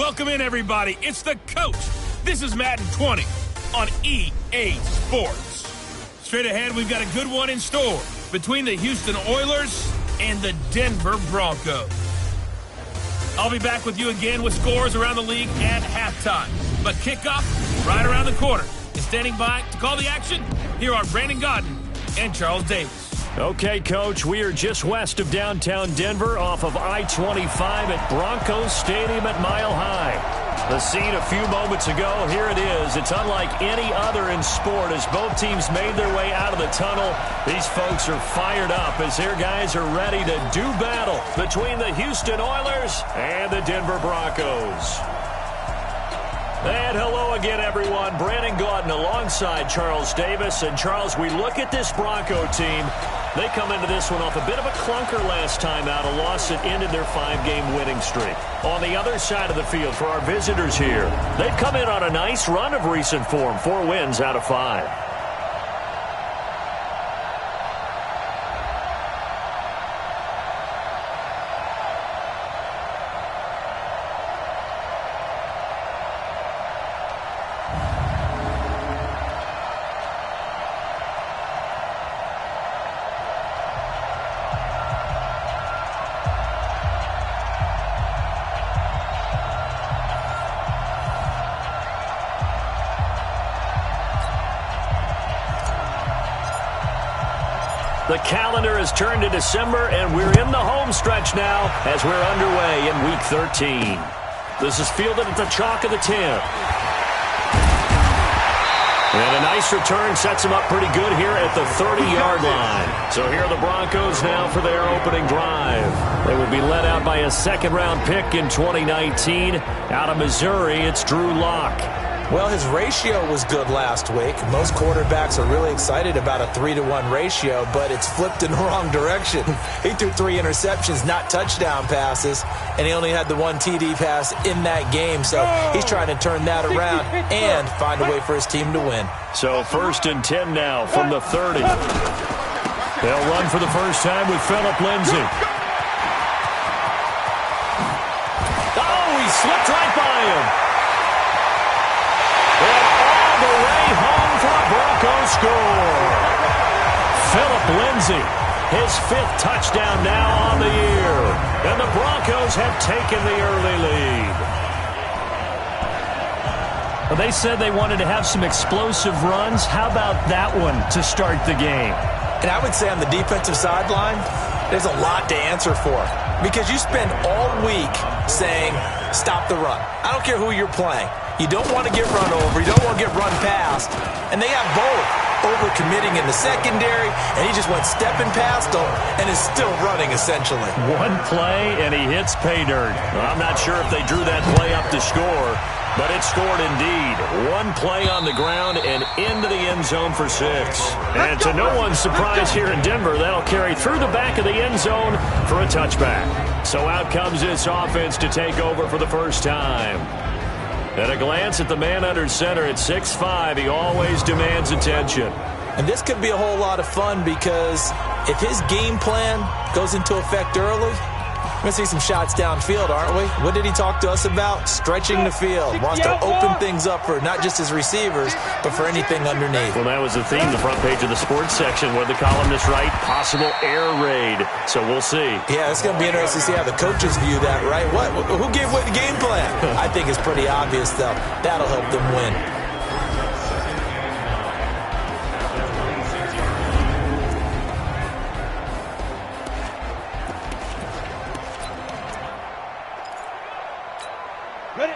Welcome in, everybody. It's the coach. This is Madden 20 on EA Sports. Straight ahead, we've got a good one in store between the Houston Oilers and the Denver Broncos. I'll be back with you again with scores around the league at halftime. But kickoff right around the corner. And standing by to call the action, here are Brandon Godden and Charles Davis. Okay, Coach, we are just west of downtown Denver off of I-25 at Broncos Stadium at Mile High. The scene a few moments ago, here it is. It's unlike any other in sport as both teams made their way out of the tunnel. These folks are fired up as their guys are ready to do battle between the Houston Oilers and the Denver Broncos. And hello again, everyone. Brandon Godden alongside Charles Davis. And, Charles, we look at this Bronco team. They come into this one off a bit of a clunker last time out, a loss that ended their 5-game winning streak. On the other side of the field for our visitors here, they've come in on a nice run of recent form, 4 wins out of 5. The calendar has turned to December, and we're in the home stretch now as we're underway in Week 13. This is fielded at the chalk of the 10. And a nice return sets them up pretty good here at the 30-yard line. So here are the Broncos now for their opening drive. They will be led out by a second-round pick in 2019. Out of Missouri, it's Drew Lock. Well, his ratio was good last week. Most quarterbacks are really excited about a 3-to-1 ratio, but it's flipped in the wrong direction. He threw 3 interceptions, not touchdown passes, and he only had the 1 TD pass in that game. So he's trying to turn that around and find a way for his team to win. So 1st and 10 now from the 30. They'll run for the first time with Phillip Lindsay. Oh, he slipped right by him. The way home for a Broncos score. Phillip Lindsay, his 5th touchdown now on the year. And the Broncos have taken the early lead. Well, they said they wanted to have some explosive runs. How about that one to start the game? And I would say on the defensive sideline, there's a lot to answer for. Because you spend all week saying, stop the run. I don't care who you're playing. You don't want to get run over. You don't want to get run past. And they have both. Overcommitting in the secondary, and he just went stepping past them and is still running, essentially. One play, and he hits pay dirt. I'm not sure if they drew that play up to score, but it scored indeed. One play on the ground and into the end zone for 6. And to no one's surprise here in Denver, that'll carry through the back of the end zone for a touchback. So out comes this offense to take over for the first time. At a glance at the man under center at 6'5", he always demands attention. And this could be a whole lot of fun because if his game plan goes into effect early, we're going to see some shots downfield, aren't we? What did he talk to us about? Stretching the field. Wants to open things up for not just his receivers, but for anything underneath. Well, that was the theme, the front page of the sports section, where the columnist write, possible air raid. So we'll see. Yeah, it's going to be interesting to see how the coaches view that, right? Who gave what the game plan? I think it's pretty obvious, though. That'll help them win.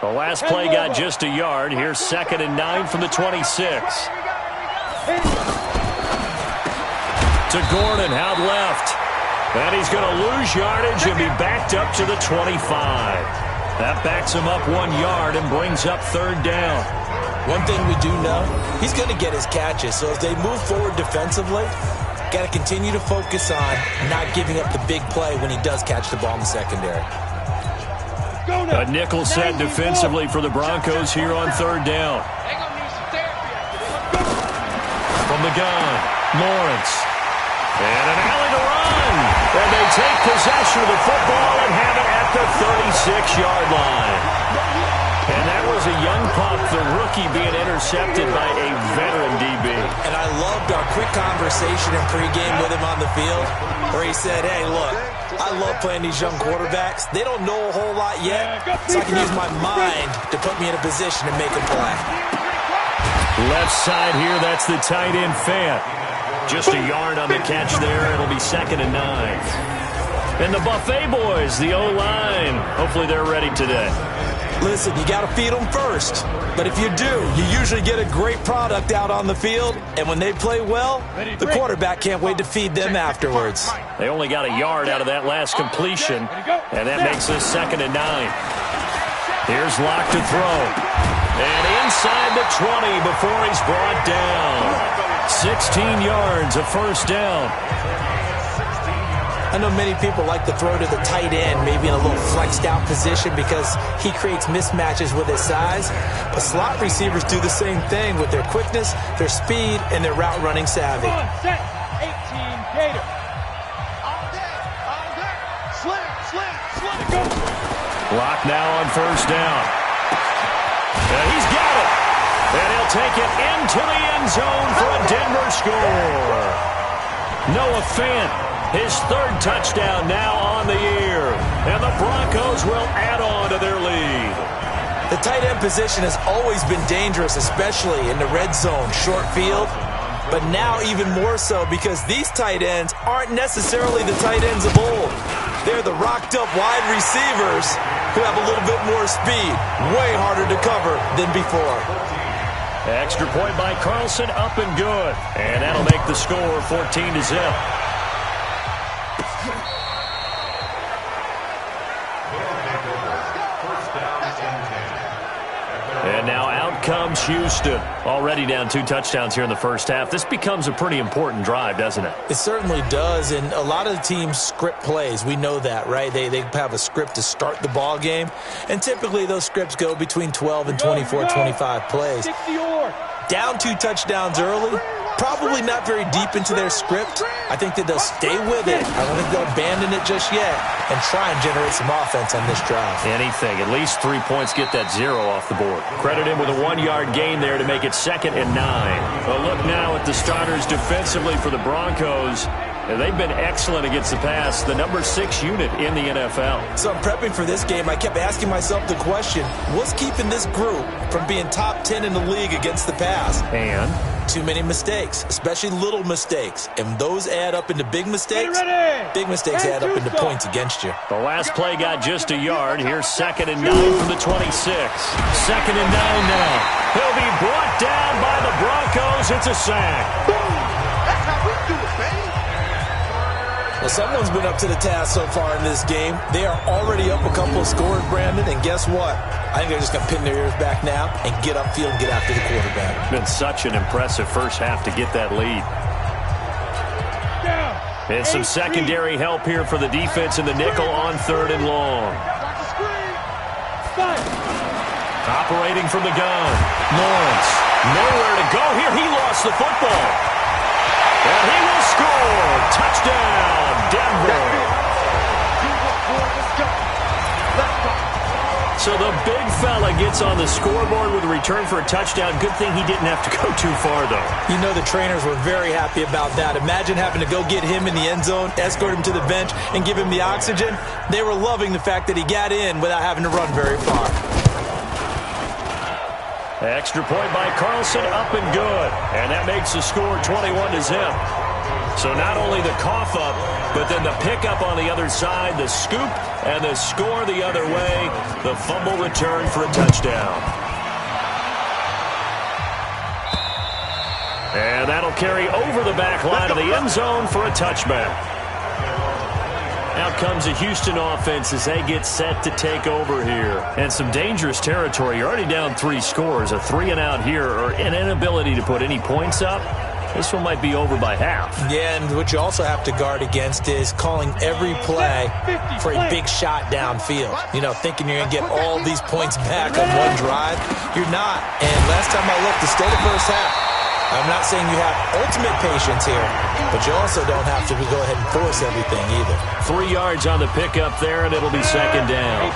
The last play got just a yard. Here's 2nd and 9 from the 26. To Gordon, out left. And he's going to lose yardage and be backed up to the 25. That backs him up 1 yard and brings up 3rd down. One thing we do know, he's going to get his catches. So as they move forward defensively, got to continue to focus on not giving up the big play when he does catch the ball in the secondary. A nickel set defensively for the Broncos here on 3rd down. From the gun, Lawrence. And an alley to run. And they take possession of the football and have it at the 36-yard line. And that was a young pup, the rookie, being intercepted by a veteran DB. And I loved our quick conversation in pregame with him on the field where he said, hey, look, I love playing these young quarterbacks. They don't know a whole lot yet, so I can use my mind to put me in a position to make a play. Left side here, that's the tight end Fant. Just a yard on the catch there. It'll be 2nd and 9. And the Buffet boys, the O-line. Hopefully they're ready today. Listen, you got to feed them first. But if you do, you usually get a great product out on the field. And when they play well, the quarterback can't wait to feed them afterwards. They only got a yard out of that last completion. And that makes us 2nd and 9. Here's Locke to throw. And inside the 20 before he's brought down. 16 yards, a first down. I know many people like to throw to the tight end, maybe in a little flexed out position because he creates mismatches with his size. But slot receivers do the same thing with their quickness, their speed, and their route running savvy. Set, 18, Gator. All day, slam, go. Lock now on first down. And he's got it. And he'll take it into the end zone for a Denver score. Noah Fant, his 3rd touchdown now on the year. And the Broncos will add on to their lead. The tight end position has always been dangerous, especially in the red zone, short field. But now even more so because these tight ends aren't necessarily the tight ends of old. They're the rocked-up wide receivers who have a little bit more speed, way harder to cover than before. Extra point by Carlson, up and good. And that'll make the score 14-0. And now out comes Houston. Already down 2 touchdowns here in the first half. This becomes a pretty important drive, doesn't it? It certainly does, and a lot of the teams script plays. We know that, right? They have a script to start the ball game, and typically those scripts go between 12 and 24, 25 plays. Down 2 touchdowns early, probably not very deep into their script. I think that they'll stay with it. I don't think they'll abandon it just yet and try and generate some offense on this drive. Anything. At least 3 points, get that 0 off the board. Credit him with a 1-yard gain there to make it 2nd and 9. A look now at the starters defensively for the Broncos. They've been excellent against the pass, the number 6 unit in the NFL. So I'm prepping for this game. I kept asking myself the question, what's keeping this group from being top 10 in the league against the pass? And? Too many mistakes, especially little mistakes. And those add up into big mistakes. Big mistakes add up into points against you. The last play got just a yard. Here's 2nd and 9 from the 26. 2nd and 9 now. He'll be brought down by the Broncos. It's a sack. That's how we do it, baby. Well, someone's been up to the task so far in this game. They are already up a couple of scores, Brandon, and guess what? I think they're just going to pin their ears back now and get upfield and get after the quarterback. Been such an impressive first half to get that lead. And some secondary help here for the defense in the nickel on 3rd and long. Operating from the gun. Lawrence, nowhere to go here. He lost the football. And he will score. Touchdown, Denver. So the big fella gets on the scoreboard with a return for a touchdown. Good thing he didn't have to go too far, though. You know the trainers were very happy about that. Imagine having to go get him in the end zone, escort him to the bench, and give him the oxygen. They were loving the fact that he got in without having to run very far. Extra point by Carlson, up and good. And that makes the score 21-0. So not only the cough up, but then the pickup on the other side, the scoop, and the score the other way. The fumble return for a touchdown. And that'll carry over the back line of the end zone for a touchback. Out comes the Houston offense as they get set to take over here. And some dangerous territory. You're already down 3 scores. A 3-and-out here, or an inability to put any points up. This one might be over by half. Yeah, and what you also have to guard against is calling every play for a big shot downfield. You know, thinking you're going to get all these points back on one drive. You're not. And last time I looked, it's still the first half. I'm not saying you have ultimate patience here, but you also don't have to go ahead and force everything either. 3 yards on the pickup there, and it'll be second down.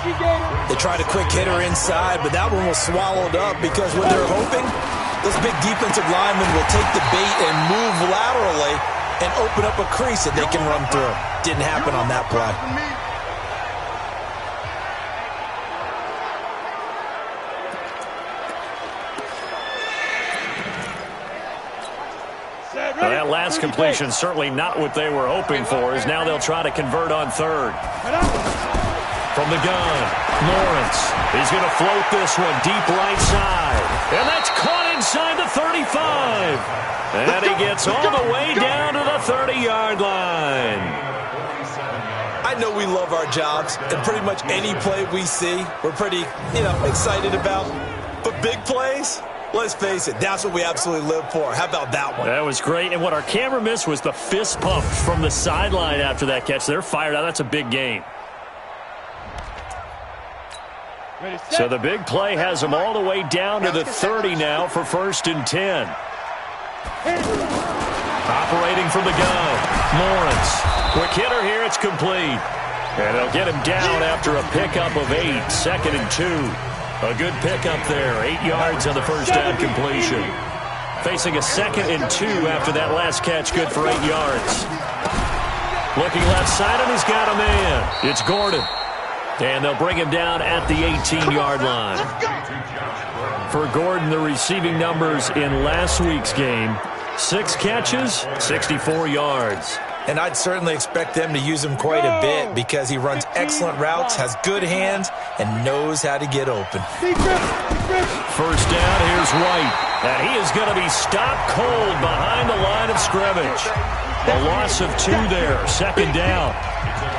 They tried a quick hitter inside, but that one was swallowed up because what they're hoping, those big defensive linemen will take the bait and move laterally and open up a crease that they can run through. Didn't happen on that play. Well, that last completion certainly not what they were hoping for, as now they'll try to convert on third. From the gun, Lawrence. He's going to float this one deep right side. And that's caught inside the 35. And he gets all the way down to the 30-yard line. I know we love our jobs, and pretty much any play we see, we're pretty, excited about. But big plays, let's face it, that's what we absolutely live for. How about that one? That was great. And what our camera missed was the fist pump from the sideline after that catch. They're fired out. That's a big game. So the big play has them all the way down to the 30 now for 1st and 10. Operating from the gun, Lawrence. Quick hitter here, it's complete. And they'll get him down after a pickup of 8, 2nd and 2. A good pickup there, 8 yards on the first down completion. Facing a 2nd and 2 after that last catch, good for 8 yards. Looking left side, and he's got a man. It's Gordon. And they'll bring him down at the 18-yard line. For Gordon, the receiving numbers in last week's game, 6 catches, 64 yards. And I'd certainly expect them to use him quite a bit because he runs excellent routes, has good hands, and knows how to get open. First down, here's White. And he is going to be stopped cold behind the line of scrimmage. A loss of 2 there, 2nd down.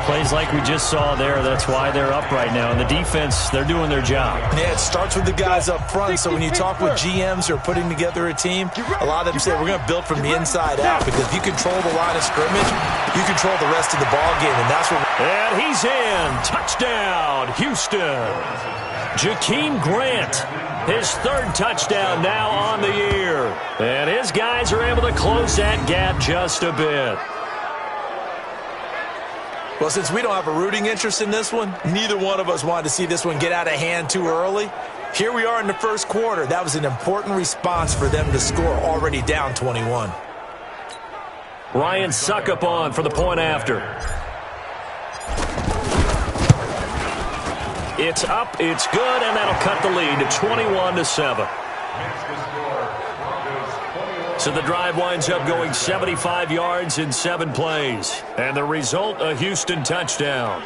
Plays like we just saw there, that's why they're up right now. And the defense, they're doing their job. Yeah, it starts with the guys up front. So when you talk with GMs who are putting together a team, a lot of them say we're going to build from the inside out because if you control the line of scrimmage, you control the rest of the ball game, and that's what. And he's in. Touchdown, Houston. Jakeem Grant, his 3rd touchdown now on the year. And his guys are able to close that gap just a bit. Well, since we don't have a rooting interest in this one, neither one of us wanted to see this one get out of hand too early. Here we are in the first quarter. That was an important response for them to score, already down 21. Ryan Suckup on for the point after. It's up, it's good, and that'll cut the lead to 21-7. So the drive winds up going 75 yards in 7 plays. And the result, a Houston touchdown.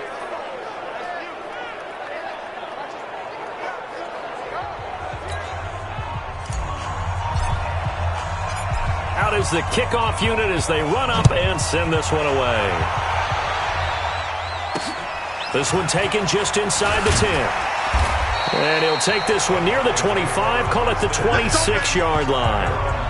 Out is the kickoff unit as they run up and send this one away. This one taken just inside the 10. And he'll take this one near the 25, call it the 26-yard line.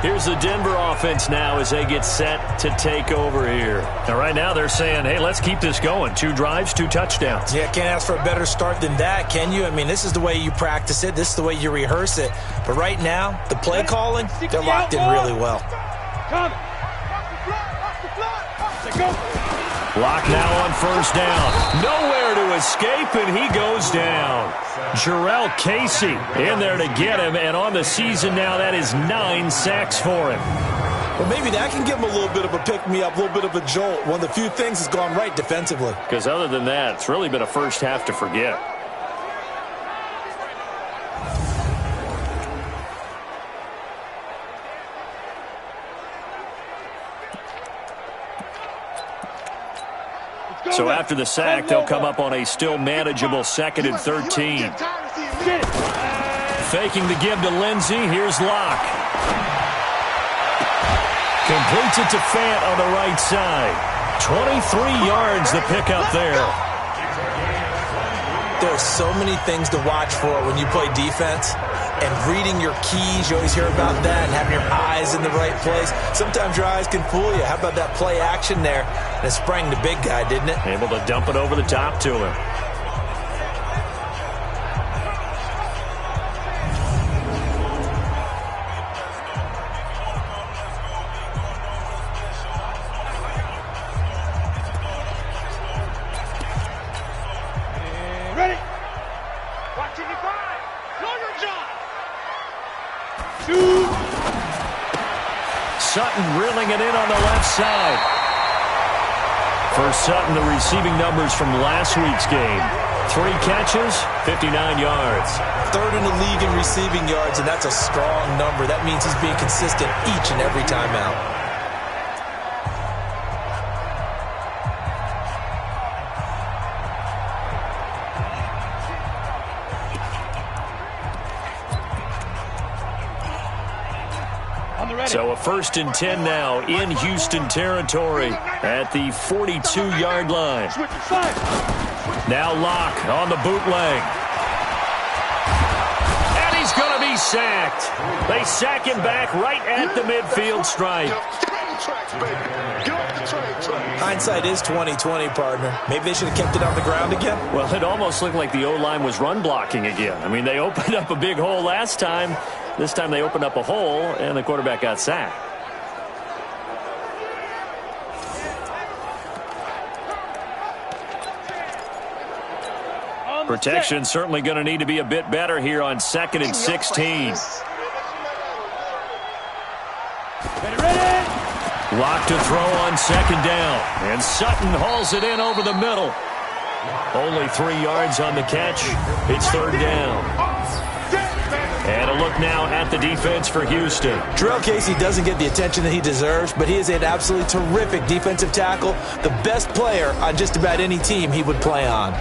Here's the Denver offense now as they get set to take over here. Now, right now they're saying, hey, let's keep this going. 2 drives, 2 touchdowns. Yeah, can't ask for a better start than that, can you? I mean, this is the way you practice it. This is the way you rehearse it. But right now, the play calling, they're locked in really well. Lock now on first down. Nowhere to escape, and he goes down. Jarrell Casey in there to get him, and on the season now, that is 9 sacks for him. Well, maybe that can give him a little bit of a pick-me-up, a little bit of a jolt. One of the few things that's gone right defensively. Because other than that, it's really been a first half to forget. So after the sack, they'll come up on a still manageable 2nd and 13. Faking the give to Lindsey. Here's Locke. Completes it to Fant on the right side. 23 yards the pickup there. There are so many things to watch for when you play defense. And reading your keys, you always hear about that, and having your eyes in the right place. Sometimes your eyes can fool you. How about that play action there? And it sprang the big guy, didn't it? Able to dump it over the top to him. Sutton reeling it in on the left side. For Sutton, the receiving numbers from last week's game. 3 catches, 59 yards. 3rd in the league in receiving yards, and that's a strong number. That means he's being consistent each and every time out. So a 1st and 10 now in Houston territory at the 42-yard line. Now Locke on the bootleg. And he's going to be sacked. They sack him back right at the midfield stripe. Hindsight is 20/20, partner. Maybe they should have kept it on the ground again. Well, it almost looked like the O-line was run blocking again. I mean, they opened up a big hole last time. This time they opened up a hole, and the quarterback got sacked. Protection certainly going to need to be a bit better here on 2nd and 16. Locked to throw on 2nd down, and Sutton hauls it in over the middle. Only 3 yards on the catch. It's 3rd down. And a look now at the defense for Houston. Jarrell Casey doesn't get the attention that he deserves, but he is an absolutely terrific defensive tackle, the best player on just about any team he would play on.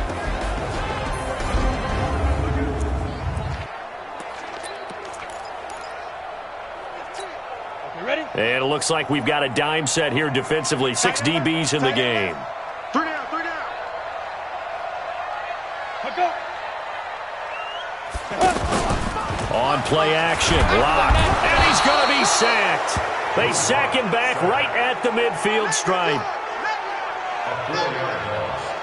And it looks like we've got a dime set here defensively. 6 DBs in the game. 3 down. Go. On play action, Locke, and he's going to be sacked. They sack him back right at the midfield stripe.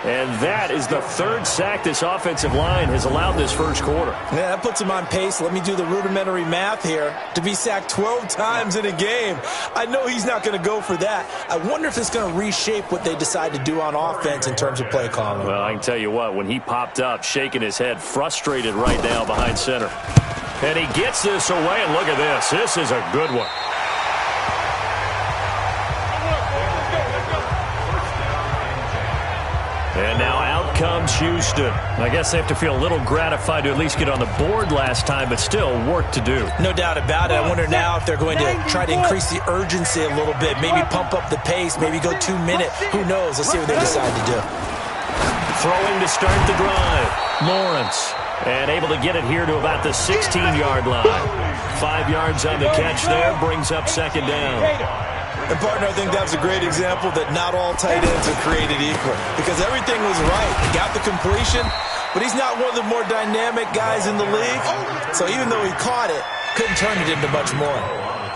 And that is the 3rd sack this offensive line has allowed this first quarter. Yeah, that puts him on pace. Let me do the rudimentary math here. To be sacked 12 times in a game. I know he's not going to go for that. I wonder if it's going to reshape what they decide to do on offense in terms of play calling. Well, I can tell you what, when he popped up, shaking his head, frustrated right now behind center. And he gets this away, and look at this. This is a good one. And now out comes Houston. I guess they have to feel a little gratified to at least get on the board last time, but still work to do. No doubt about it. I wonder now if they're going to try to increase the urgency a little bit, maybe pump up the pace, maybe go 2 minutes. Who knows? Let's see what they decide to do. Throwing to start the drive. Lawrence. And able to get it here to about the 16-yard line. 5 yards on the catch there, brings up 2nd down. And, partner, I think that's a great example that not all tight ends are created equal. Because everything was right. He got the completion, but he's not one of the more dynamic guys in the league. So even though he caught it, couldn't turn it into much more.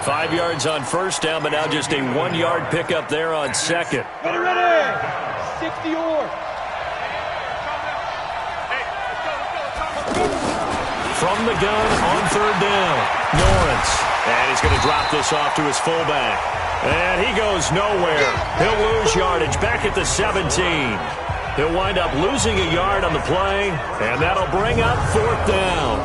5 yards on 1st down, but now just a 1-yard pickup there on 2nd. Get it ready. 60 or. From the gun on 3rd down. Lawrence. And he's going to drop this off to his fullback. And he goes nowhere. He'll lose yardage back at the 17. He'll wind up losing a yard on the play, and that'll bring up 4th down.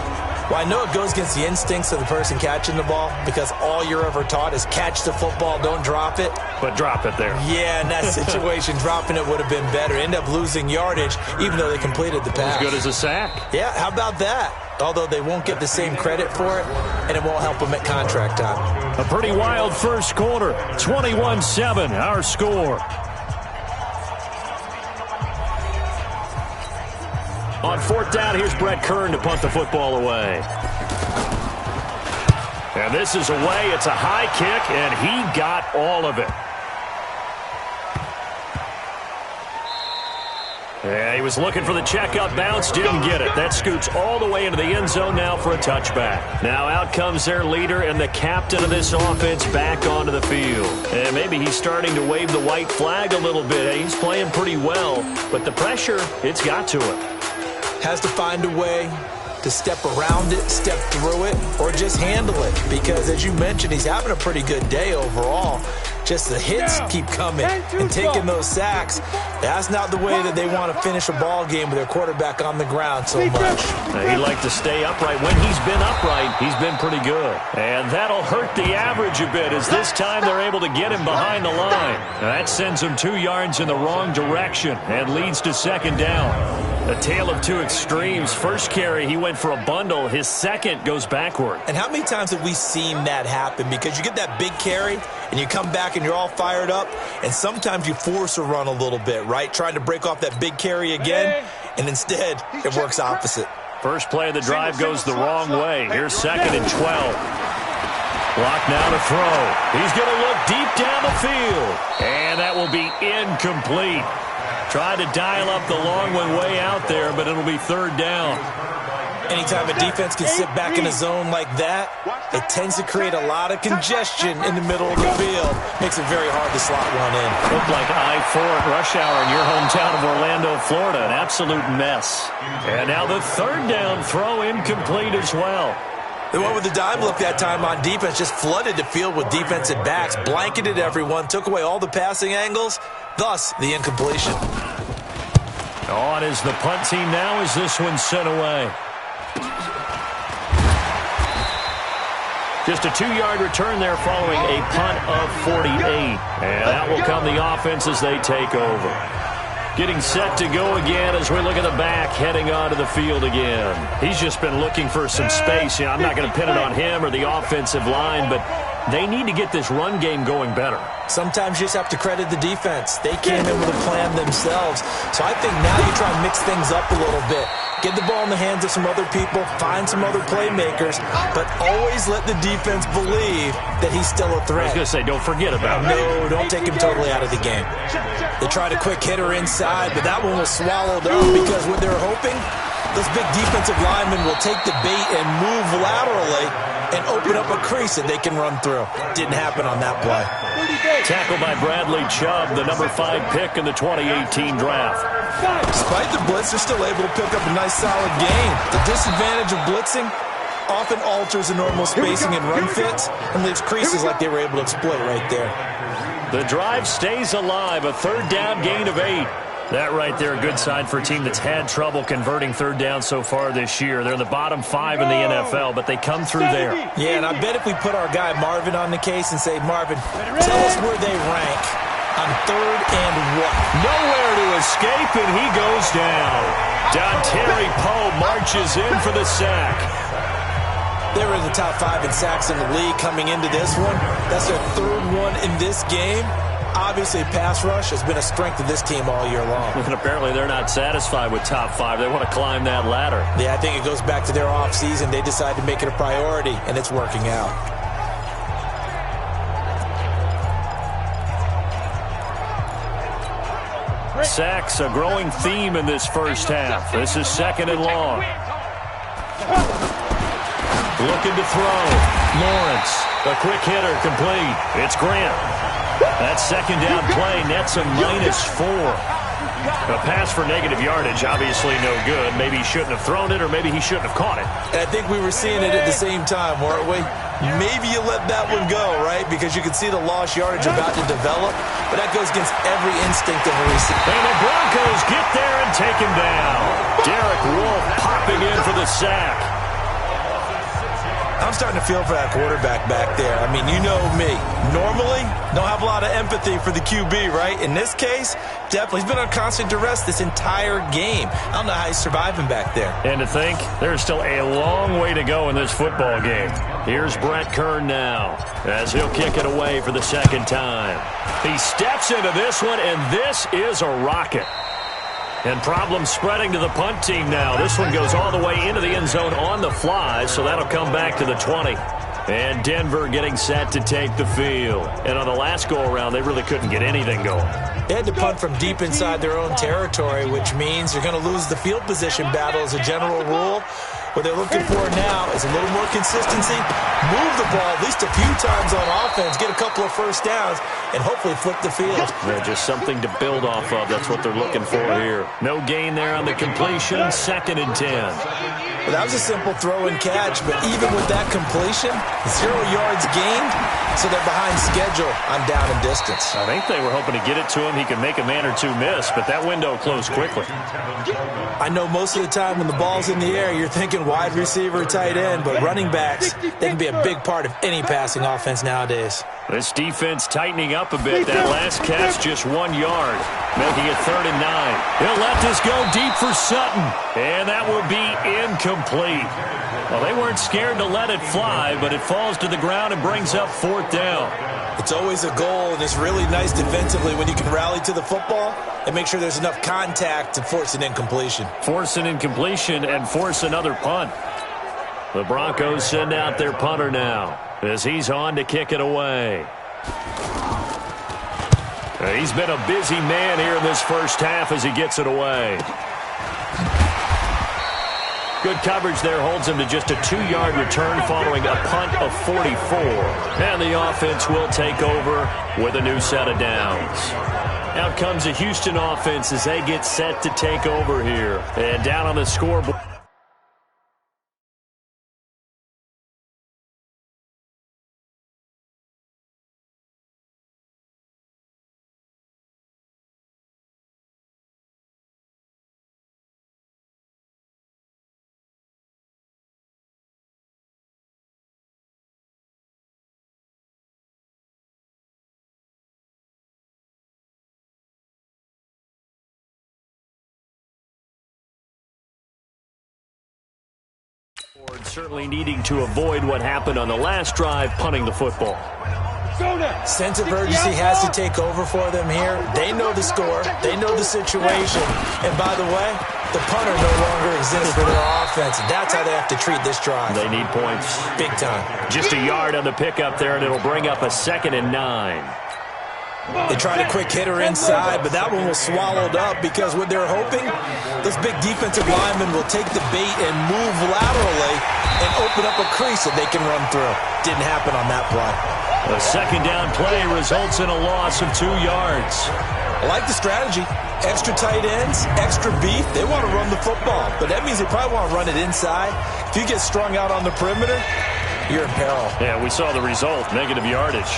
Well, I know it goes against the instincts of the person catching the ball because all you're ever taught is catch the football, don't drop it. But drop it there. Yeah, in that situation, dropping it would have been better. End up losing yardage even though they completed the pass. As good as a sack. Yeah, how about that? Although they won't get the same credit for it, and it won't help them at contract time. A pretty wild first quarter. 21-7, our score. On 4th down, here's Brett Kern to punt the football away. And this is away. It's a high kick, and he got all of it. Yeah, he was looking for the checkup bounce, didn't get it. That scoots all the way into the end zone now for a touchback. Now out comes their leader and the captain of this offense back onto the field. And maybe he's starting to wave the white flag a little bit. He's playing pretty well, but the pressure, it's got to him. Has to find a way to step around it, step through it, or just handle it. Because as you mentioned, he's having a pretty good day overall. Just the hits keep coming and taking those sacks. That's not the way that they want to finish a ball game with their quarterback on the ground so much. He'd like to stay upright. When he's been upright, he's been pretty good. And that'll hurt the average a bit, as this time they're able to get him behind the line. That sends him 2 yards in the wrong direction and leads to second down. A tale of two extremes. First carry, he went for a bundle. His second goes backward. And how many times have we seen that happen? Because you get that big carry, and you come back and you're all fired up, and sometimes you force a run a little bit, right? Trying to break off that big carry again, and instead it works opposite. First play of the drive goes the wrong way. Here's 2nd and 12. Block now to throw. He's going to look deep down the field, and that will be incomplete. Tried to dial up the long one way out there, but it'll be third down. Anytime a defense can sit back in a zone like that, it tends to create a lot of congestion in the middle of the field. Makes it very hard to slot one in. Looked like I-4 at rush hour in your hometown of Orlando, Florida. An absolute mess. And now the third down throw incomplete as well. The one with the dime look that time on defense just flooded the field with defensive backs, blanketed everyone, took away all the passing angles, thus the incompletion. On is the punt team now as this one's sent away. Just a 2-yard return there following a punt of 48. And that will come the offense as they take over. Getting set to go again as we look at the back, heading onto the field again. He's just been looking for some space. You know, I'm not going to pin it on him or the offensive line, but they need to get this run game going better. Sometimes you just have to credit the defense. They came in with a plan themselves. So I think now you try and mix things up a little bit. Get the ball in the hands of some other people, find some other playmakers, but always let the defense believe that he's still a threat. I was going to say, don't forget about him. No, don't take him totally out of the game. They tried a quick hitter inside, but that one was swallowed up because what they're hoping, those big defensive linemen will take the bait and move laterally and open up a crease that they can run through. Didn't happen on that play. Tackled by Bradley Chubb, the number 5 pick in the 2018 draft. Despite the blitz, they're still able to pick up a nice solid gain. The disadvantage of blitzing often alters the normal spacing and run fits and leaves creases like they were able to exploit right there. The drive stays alive, a third down gain of 8. That right there, a good sign for a team that's had trouble converting third down so far this year. They're in the bottom 5 in the NFL, but they come through there. Yeah, and I bet if we put our guy Marvin on the case and say, Marvin, tell us where they rank on 3rd and what? Nowhere to escape, and he goes down. Dontari Poe marches in for the sack. They were in the top 5 in sacks in the league coming into this one. That's their 3rd one in this game. Obviously, pass rush has been a strength of this team all year long. And apparently they're not satisfied with top 5. They want to climb that ladder. Yeah, I think it goes back to their offseason. They decided to make it a priority, and it's working out. Sacks, a growing theme in this first half. This is 2nd and long. Looking to throw. Lawrence, a quick hitter, complete. It's Grant. That second down play nets a -4. A pass for negative yardage, obviously no good. Maybe he shouldn't have thrown it, or maybe he shouldn't have caught it. And I think we were seeing it at the same time, weren't we? Maybe you let that one go, right? Because you can see the lost yardage about to develop, but that goes against every instinct of a receiver. And the Broncos get there and take him down. Derek Wolfe popping in for the sack. I'm starting to feel for that quarterback back there. I mean, you know me. Normally, don't have a lot of empathy for the QB, right? In this case, definitely. He's been on constant duress this entire game. I don't know how he's surviving back there. And to think, there's still a long way to go in this football game. Here's Brett Kern now, as he'll kick it away for the 2nd time. He steps into this one, and this is a rocket. And problems spreading to the punt team now. This one goes all the way into the end zone on the fly, so that'll come back to the 20. And Denver getting set to take the field. And on the last go-around, they really couldn't get anything going. They had to punt from deep inside their own territory, which means you're going to lose the field position battle as a general rule. What they're looking for now is a little more consistency, move the ball at least a few times on offense, get a couple of first downs, and hopefully flip the field. Yeah, just something to build off of. That's what they're looking for here. No gain there on the completion. 2nd and 10. Well, that was a simple throw and catch, but even with that completion, 0 yards gained, so they're behind schedule on down and distance. I think they were hoping to get it to him. He could make a man or two miss, but that window closed quickly. I know most of the time when the ball's in the air, you're thinking wide receiver, tight end, but running backs, they can be a big part of any passing offense nowadays. This defense tightening up a bit. That last catch just 1 yard, making it 3rd and 9. He'll let this go deep for Sutton, and that will be incomplete. Well, they weren't scared to let it fly, but it falls to the ground and brings up 4th down. It's always a goal, and it's really nice defensively when you can rally to the football and make sure there's enough contact to force an incompletion. Force an incompletion and force another punt. The Broncos send out their punter now as he's on to kick it away. He's been a busy man here in this first half as he gets it away. Good coverage there holds him to just a 2-yard return following a punt of 44. And the offense will take over with a new set of downs. Out comes the Houston offense as they get set to take over here. And down on the scoreboard. Certainly needing to avoid what happened on the last drive, punting the football. Sense of urgency has to take over for them here. They know the score. They know the situation. And by the way, the punter no longer exists for their offense. That's how they have to treat this drive. They need points. Big time. Just a yard on the pickup there, and it'll bring up a 2nd and 9. They tried a quick hitter inside, but that one was swallowed up because what they're hoping, those big defensive linemen will take the bait and move laterally and open up a crease that they can run through. Didn't happen on that play. A 2nd down play results in a loss of 2 yards. I like the strategy. Extra tight ends, extra beef. They want to run the football, but that means they probably want to run it inside. If you get strung out on the perimeter, you're in peril. Yeah, we saw the result, negative yardage.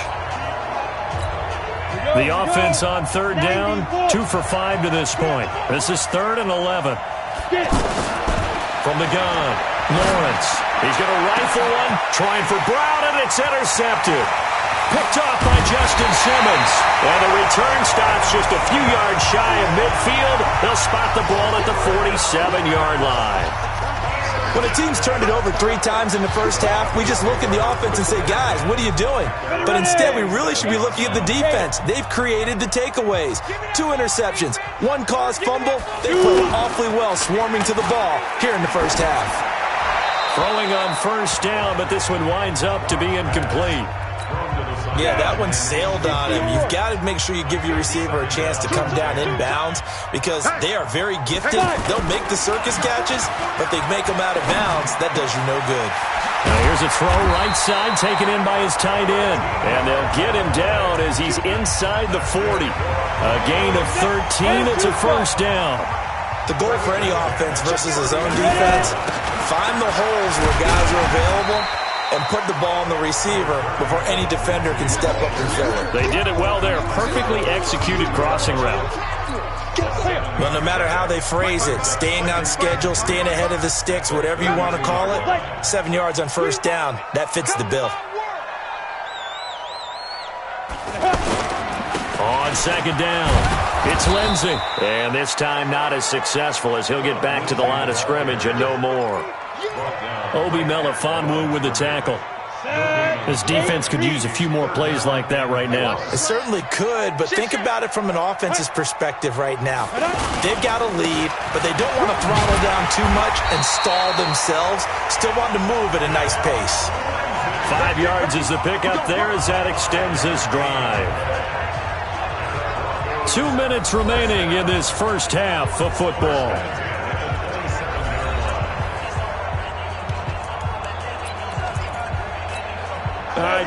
The offense on 3rd down, 2 for 5 to this point. This is 3rd and 11. From the gun, Lawrence. He's going to rifle one, trying for Brown, and it's intercepted. Picked off by Justin Simmons. And the return stops just a few yards shy of midfield. They'll spot the ball at the 47-yard line. When a team's turned it over 3 times in the first half, we just look at the offense and say, guys, what are you doing? But instead, we really should be looking at the defense. They've created the takeaways. 2 interceptions, 1 caused fumble. They played awfully well swarming to the ball here in the first half. Throwing on 1st down, but this one winds up to be incomplete. Yeah, that one sailed on him. You've got to make sure you give your receiver a chance to come down inbounds because they are very gifted. They'll make the circus catches, but they make them out of bounds. That does you no good. Now here's a throw right side taken in by his tight end. And they'll get him down as he's inside the 40. A gain of 13. It's a 1st down. The goal for any offense versus his own defense, find the holes where guys are available and put the ball on the receiver before any defender can step up and fill it. They did it well there. Perfectly executed crossing route. Well, no matter how they phrase it, staying on schedule, staying ahead of the sticks, whatever you want to call it, 7 yards on 1st down, that fits the bill. On 2nd down, it's Lindsey. And this time not as successful as he'll get back to the line of scrimmage and no more. Obi Melifonwu with the tackle. This defense could use a few more plays like that right now. It certainly could, but think about it from an offense's perspective right now. They've got a lead, but they don't want to throttle down too much and stall themselves. Still want to move at a nice pace. 5 yards is the pickup there as that extends this drive. 2 minutes remaining in this first half of football.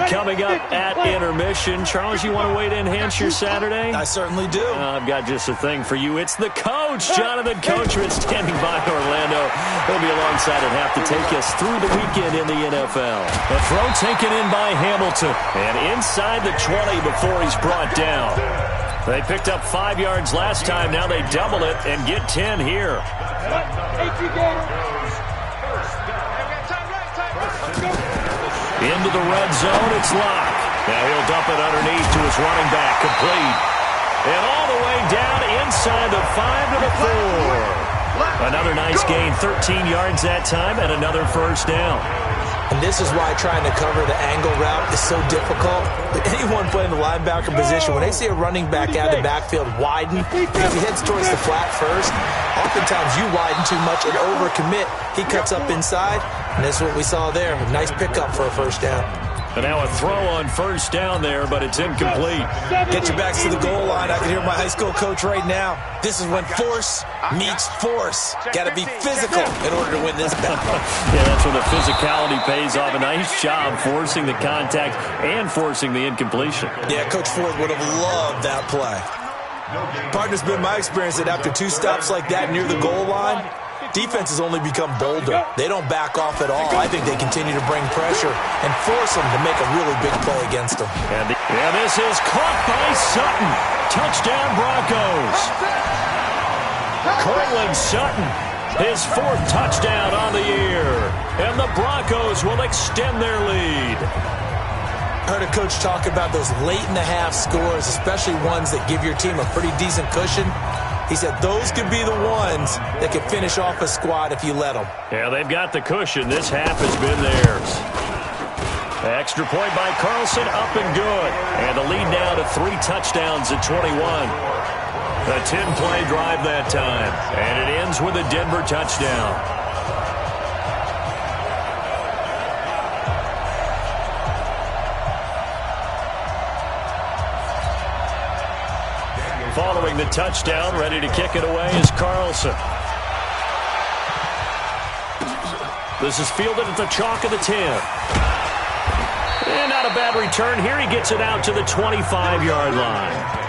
coming up at intermission. Charles, you want to wait to enhance your Saturday? I certainly do. I've got just a thing for you. It's the coach, Jonathan Coachman, standing by Orlando. He'll be alongside at half to take us through the weekend in the NFL. The throw taken in by Hamilton, and inside the 20 before he's brought down. They picked up 5 yards last time. Now they double it and get 10 here. Into the red zone, it's Locke. Now he'll dump it underneath to his running back, complete. And all the way down inside the 5 to the 4. Another nice gain, 13 yards that time, and another first down. And this is why trying to cover the angle route is so difficult. But anyone playing the linebacker position, when they see a running back out of the backfield widen, because he heads towards the flat first, oftentimes you widen too much and overcommit. He cuts up inside, and that's what we saw there. A nice pickup for a first down. And now a throw on first down there, but it's incomplete. Get your backs to the goal line. I can hear my high school coach right now. This is when force meets force. Got to be physical in order to win this battle. Yeah, that's when the physicality pays off. A nice job forcing the contact and forcing the incompletion. Yeah, Coach Ford would have loved that play. Partner's been my experience that after 2 stops like that near the goal line, defenses only become bolder. They don't back off at all. I think they continue to bring pressure and force them to make a really big play against them. And this is caught by Sutton. Touchdown, Broncos. Cortland Sutton, his 4th touchdown on the year. And the Broncos will extend their lead. I heard a coach talk about those late-in-the-half scores, especially ones that give your team a pretty decent cushion. He said those could be the ones that could finish off a squad if you let them. Yeah, they've got the cushion. This half has been theirs. Extra point by Carlson, up and good. And the lead now to 3 touchdowns at 21. A 10-play drive that time. And it ends with a Denver touchdown. Following the touchdown, ready to kick it away is Carlson. This is fielded at the chalk of the 10. And not a bad return here. He gets it out to the 25-yard line.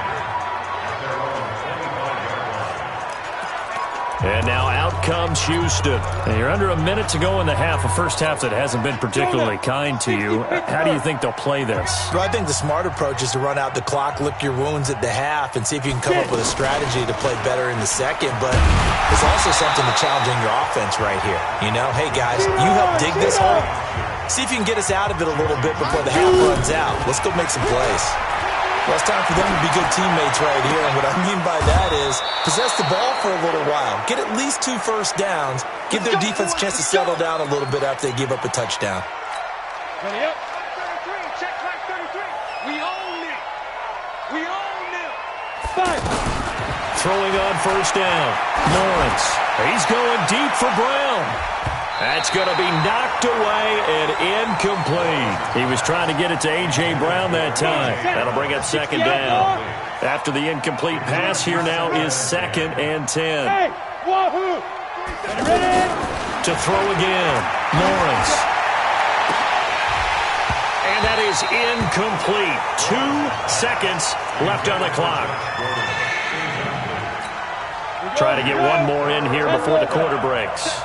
And now out comes Houston. And you're under a minute to go in the half, a first half that hasn't been particularly kind to you. How do you think they'll play this? Well, I think the smart approach is to run out the clock, lick your wounds at the half, and see if you can come up with a strategy to play better in the second. But there's also something to challenging your offense right here. You know, hey, guys, you help dig this hole. See if you can get us out of it a little bit before the half runs out. Let's go make some plays. Well, it's time for them to be good teammates right here. And what I mean by that is possess the ball for a little while. Get at least 2 first downs. Give their defense a chance to settle down a little bit after they give up a touchdown. Ready up. 33. Check back 33. We own it. We own it. 5. Throwing on first down. Lawrence. He's going deep for Brown. That's going to be knocked away and incomplete. He was trying to get it to A.J. Brown that time. That'll bring up second down. After the incomplete pass, here now is 2nd and 10. Hey, wahoo! Ready? To throw again. Lawrence. And that is incomplete. 2 seconds left on the clock. Try to get one more in here before the quarter breaks.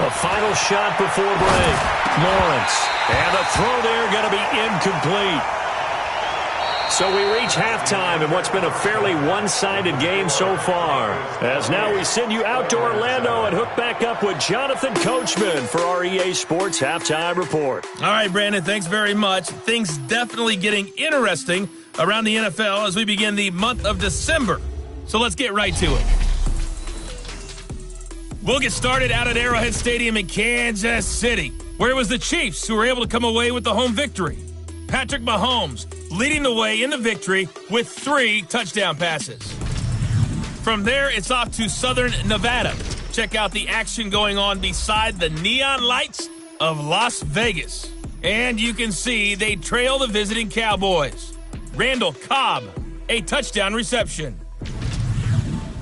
A final shot before break. Lawrence. And the throw there going to be incomplete. So we reach halftime in what's been a fairly one-sided game so far. As now we send you out to Orlando and hook back up with Jonathan Coachman for our EA Sports Halftime Report. All right, Brandon, thanks very much. Things definitely getting interesting around the NFL as we begin the month of December. So let's get right to it. We'll get started out at Arrowhead Stadium in Kansas City, where it was the Chiefs who were able to come away with the home victory. Patrick Mahomes leading the way in the victory with 3 touchdown passes. From there, it's off to Southern Nevada. Check out the action going on beside the neon lights of Las Vegas. And you can see they trail the visiting Cowboys. Randall Cobb, a touchdown reception.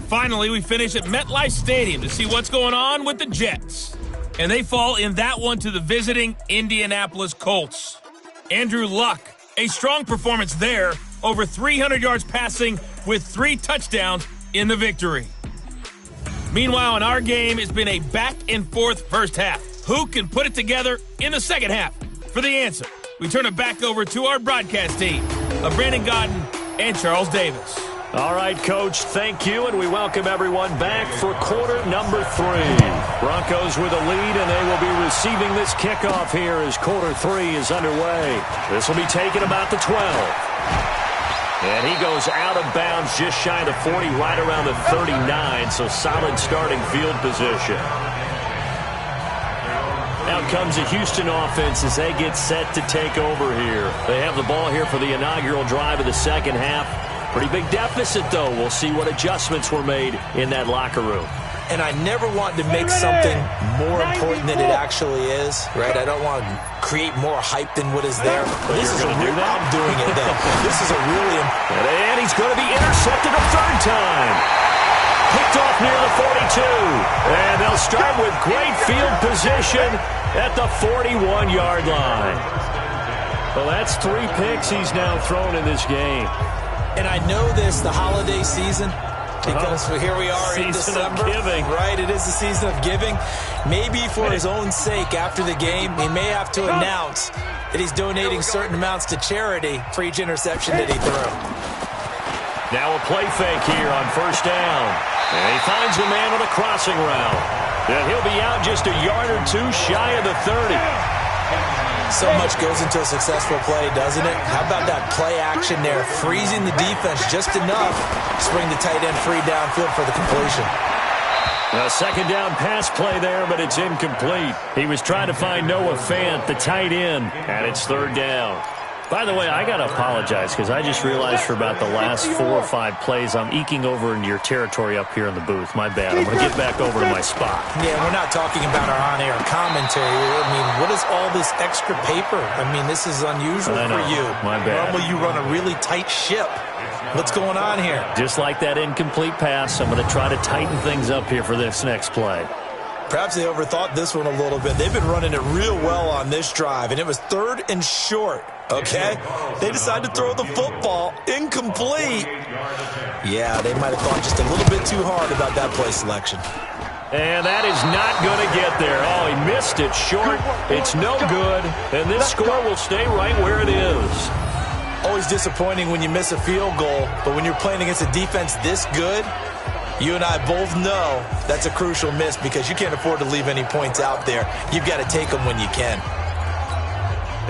Finally, we finish at MetLife Stadium to see what's going on with the Jets. and they fall in that one to the visiting Indianapolis Colts. Andrew Luck, a strong performance there, over 300 yards passing with 3 touchdowns in the victory. Meanwhile, in our game, it's been a back-and-forth first half. Who can put it together in the second half? For the answer, we turn it back over to our broadcast team of Brandon Godden and Charles Davis. All right, Coach, thank you, and we welcome everyone back for quarter number 3. Broncos with a lead, and they will be receiving this kickoff here as quarter 3 is underway. This will be taken about the 12. And he goes out of bounds just shy of the 40, right around the 39, so solid starting field position. Now comes the Houston offense as they get set to take over here. They have the ball here for the inaugural drive of the second half. Pretty big deficit, though. We'll see what adjustments were made in that locker room. And I never want to make something more important than it actually is, right? I don't want to create more hype than what is there. But this is a real, I'm doing it then. This is a really important. And he's going to be intercepted a third time. Picked off near the 42. And they'll start with great field position at the 41-yard line. Well, that's 3 picks he's now thrown in this game. And I know this, the holiday season, because here we are in December. Right, it is the season of giving. Maybe for his own sake after the game, he may have to announce that he's donating certain amounts to charity for each interception that he threw. Now a play fake here on first down. And he finds a man on a crossing route. And he'll be out just a yard or 2 shy of the 30. So much goes into a successful play, doesn't it? How about that play action there, freezing the defense just enough to bring the tight end free downfield for the completion. A second down pass play there, but it's incomplete. He was trying to find Noah Fant, the tight end, and it's third down. By the way, I got to apologize because I just realized for about the last 4 or 5 plays, I'm eking over into your territory up here in the booth. My bad. I'm going to get back over to my spot. Yeah, we're not talking about our on-air commentary. I mean, what is all this extra paper? I mean, this is unusual for you. My bad. Normally you run a really tight ship. What's going on here? Just like that incomplete pass, I'm going to try to tighten things up here for this next play. Perhaps they overthought this one a little bit. They've been running it real well on this drive, and it was 3rd and short, okay? They decided to throw the football incomplete. Yeah, they might have thought just a little bit too hard about that play selection. And that is not going to get there. Oh, he missed it short. It's no good, and this score will stay right where it is. Always disappointing when you miss a field goal, but when you're playing against a defense this good, you and I both know that's a crucial miss because you can't afford to leave any points out there. You've got to take them when you can.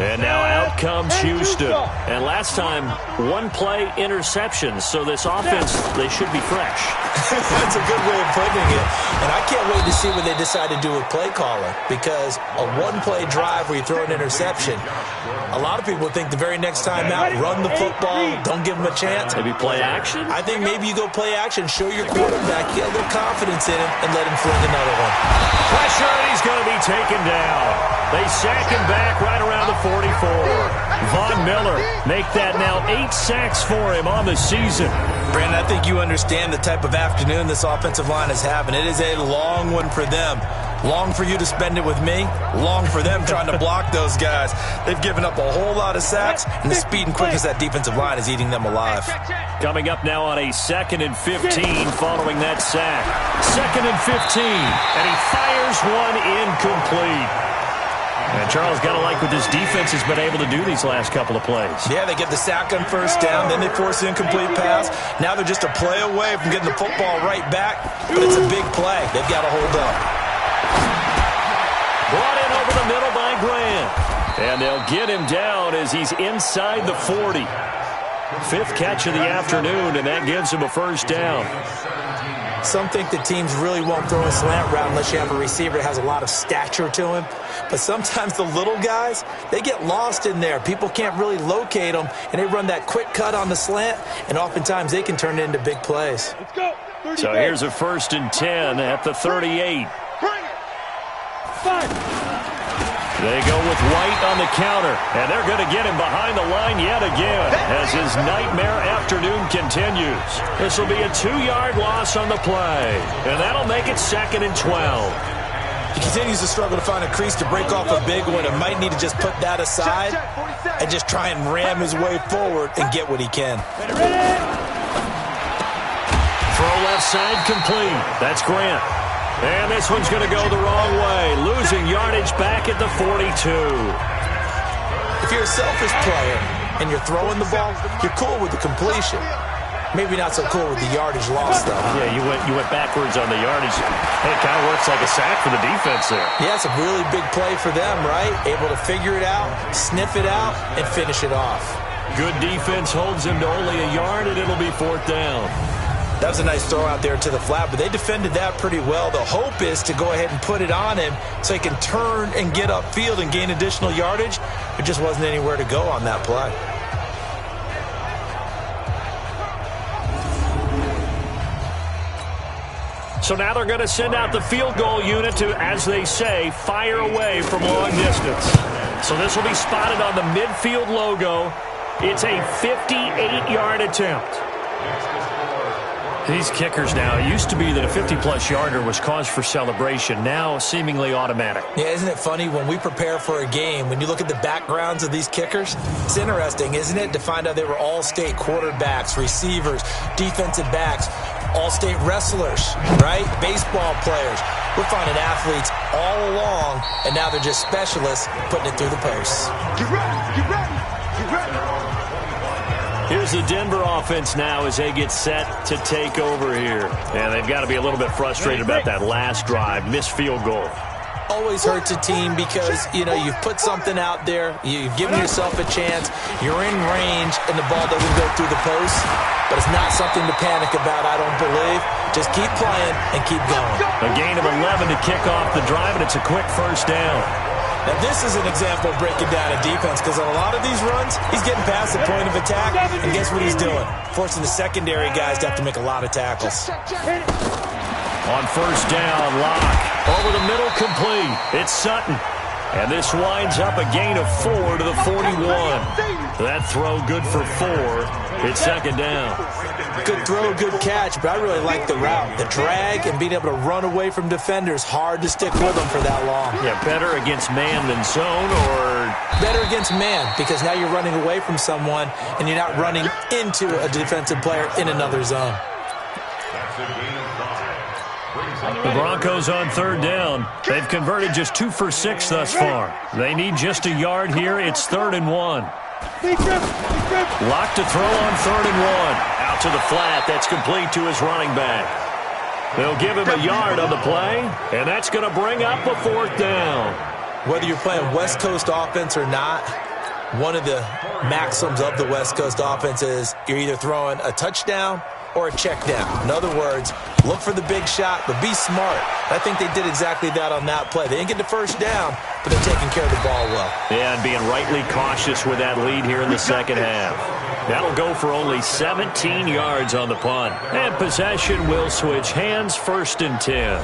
And now out comes Houston. And last time, 1 play interception. So this offense, they should be fresh. That's a good way of putting it. And I can't wait to see what they decide to do with play calling. Because a 1-play drive where you throw an interception, a lot of people think the very next time out, run the football, don't give them a chance. Maybe play action? I think maybe you go play action, show your quarterback, get a little confidence in him, and let him fling another one. Pressure, and he's going to be taken down. They sack him back right around the 44. Von Miller make that now 8 sacks for him on the season. Brandon, I think you understand the type of afternoon this offensive line is having. It is a long one for them. Long for you to spend it with me. Long for them trying to block those guys. They've given up a whole lot of sacks, and the speed and quickness of that defensive line is eating them alive. Coming up now on a 2nd and 15 following that sack. 2nd and 15, and he fires one incomplete. And Charles, got to like what this defense has been able to do these last couple of plays. Yeah, they get the sack on first down, then they force the incomplete pass. Now they're just a play away from getting the football right back, but it's a big play. They've got to hold up. Brought in over the middle by Grant. And they'll get him down as he's inside the 40. 5th catch of the afternoon, and that gives him a first down. Some think that teams really won't throw a slant route unless you have a receiver that has a lot of stature to him. But sometimes the little guys, they get lost in there. People can't really locate them, and they run that quick cut on the slant, and oftentimes they can turn it into big plays. Let's go. So here's a 1st and 10 at the 38. Bring it. 5. They go with White on the counter, and they're going to get him behind the line yet again as his nightmare afternoon continues. This will be a 2-yard loss on the play, and that'll make it 2nd and 12. He continues to struggle to find a crease to break off a big one and might need to just put that aside and just try and ram his way forward and get what he can. Throw left side complete. That's Grant. And this one's going to go the wrong way. Losing yardage back at the 42. If you're a selfish player and you're throwing the ball, you're cool with the completion. Maybe not so cool with the yardage loss, though. Yeah, you went backwards on the yardage. Hey, it kind of works like a sack for the defense there. Yeah, it's a really big play for them, right? Able to figure it out, sniff it out, and finish it off. Good defense holds him to only a yard, and it'll be 4th down. That was a nice throw out there to the flat, but they defended that pretty well. The hope is to go ahead and put it on him so he can turn and get upfield and gain additional yardage. There just wasn't anywhere to go on that play. So now they're going to send out the field goal unit to, as they say, fire away from long distance. So this will be spotted on the midfield logo. It's a 58-yard attempt. These kickers now, it used to be that a 50-plus yarder was cause for celebration. Now seemingly automatic. Yeah, isn't it funny when we prepare for a game, when you look at the backgrounds of these kickers, it's interesting, isn't it, to find out they were all-state quarterbacks, receivers, defensive backs, all-state wrestlers, right? Baseball players. We're finding athletes all along, and now they're just specialists putting it through the posts. Get ready, get ready, get ready. Here's the Denver offense now as they get set to take over here. And they've got to be a little bit frustrated about that last drive, missed field goal. Always hurts a team because, you know, you've put something out there, you've given yourself a chance, you're in range, and the ball doesn't go through the post. But it's not something to panic about, I don't believe. Just keep playing and keep going. A gain of 11 to kick off the drive, and it's a quick 1st down. Now, this is an example of breaking down a defense because on a lot of these runs, he's getting past the point of attack, and guess what he's doing? Forcing the secondary guys to have to make a lot of tackles. On 1st down, Locke. Over the middle, complete. It's Sutton. And this winds up a gain of 4 to the 41. That throw good for 4. It's 2nd down. Good throw, good catch, but I really like the route. The drag and being able to run away from defenders, hard to stick with them for that long. Yeah, better against man than zone, or better against man because now you're running away from someone and you're not running into a defensive player in another zone. The Broncos on 3rd down. They've converted just 2 for 6 thus far. They need just a yard here. It's 3rd and 1. Locked to throw on 3rd and 1. Out to the flat. That's complete to his running back. They'll give him a yard on the play, and that's going to bring up a 4th down. Whether you're playing West Coast offense or not, one of the maxims of the West Coast offense is you're either throwing a touchdown or a check down. In other words, look for the big shot, but be smart. I think they did exactly that on that play. They didn't get the 1st down, but they're taking care of the ball well. Yeah, and being rightly cautious with that lead here in the 2nd half. That'll go for only 17 yards on the punt. And possession will switch hands, 1st and 10.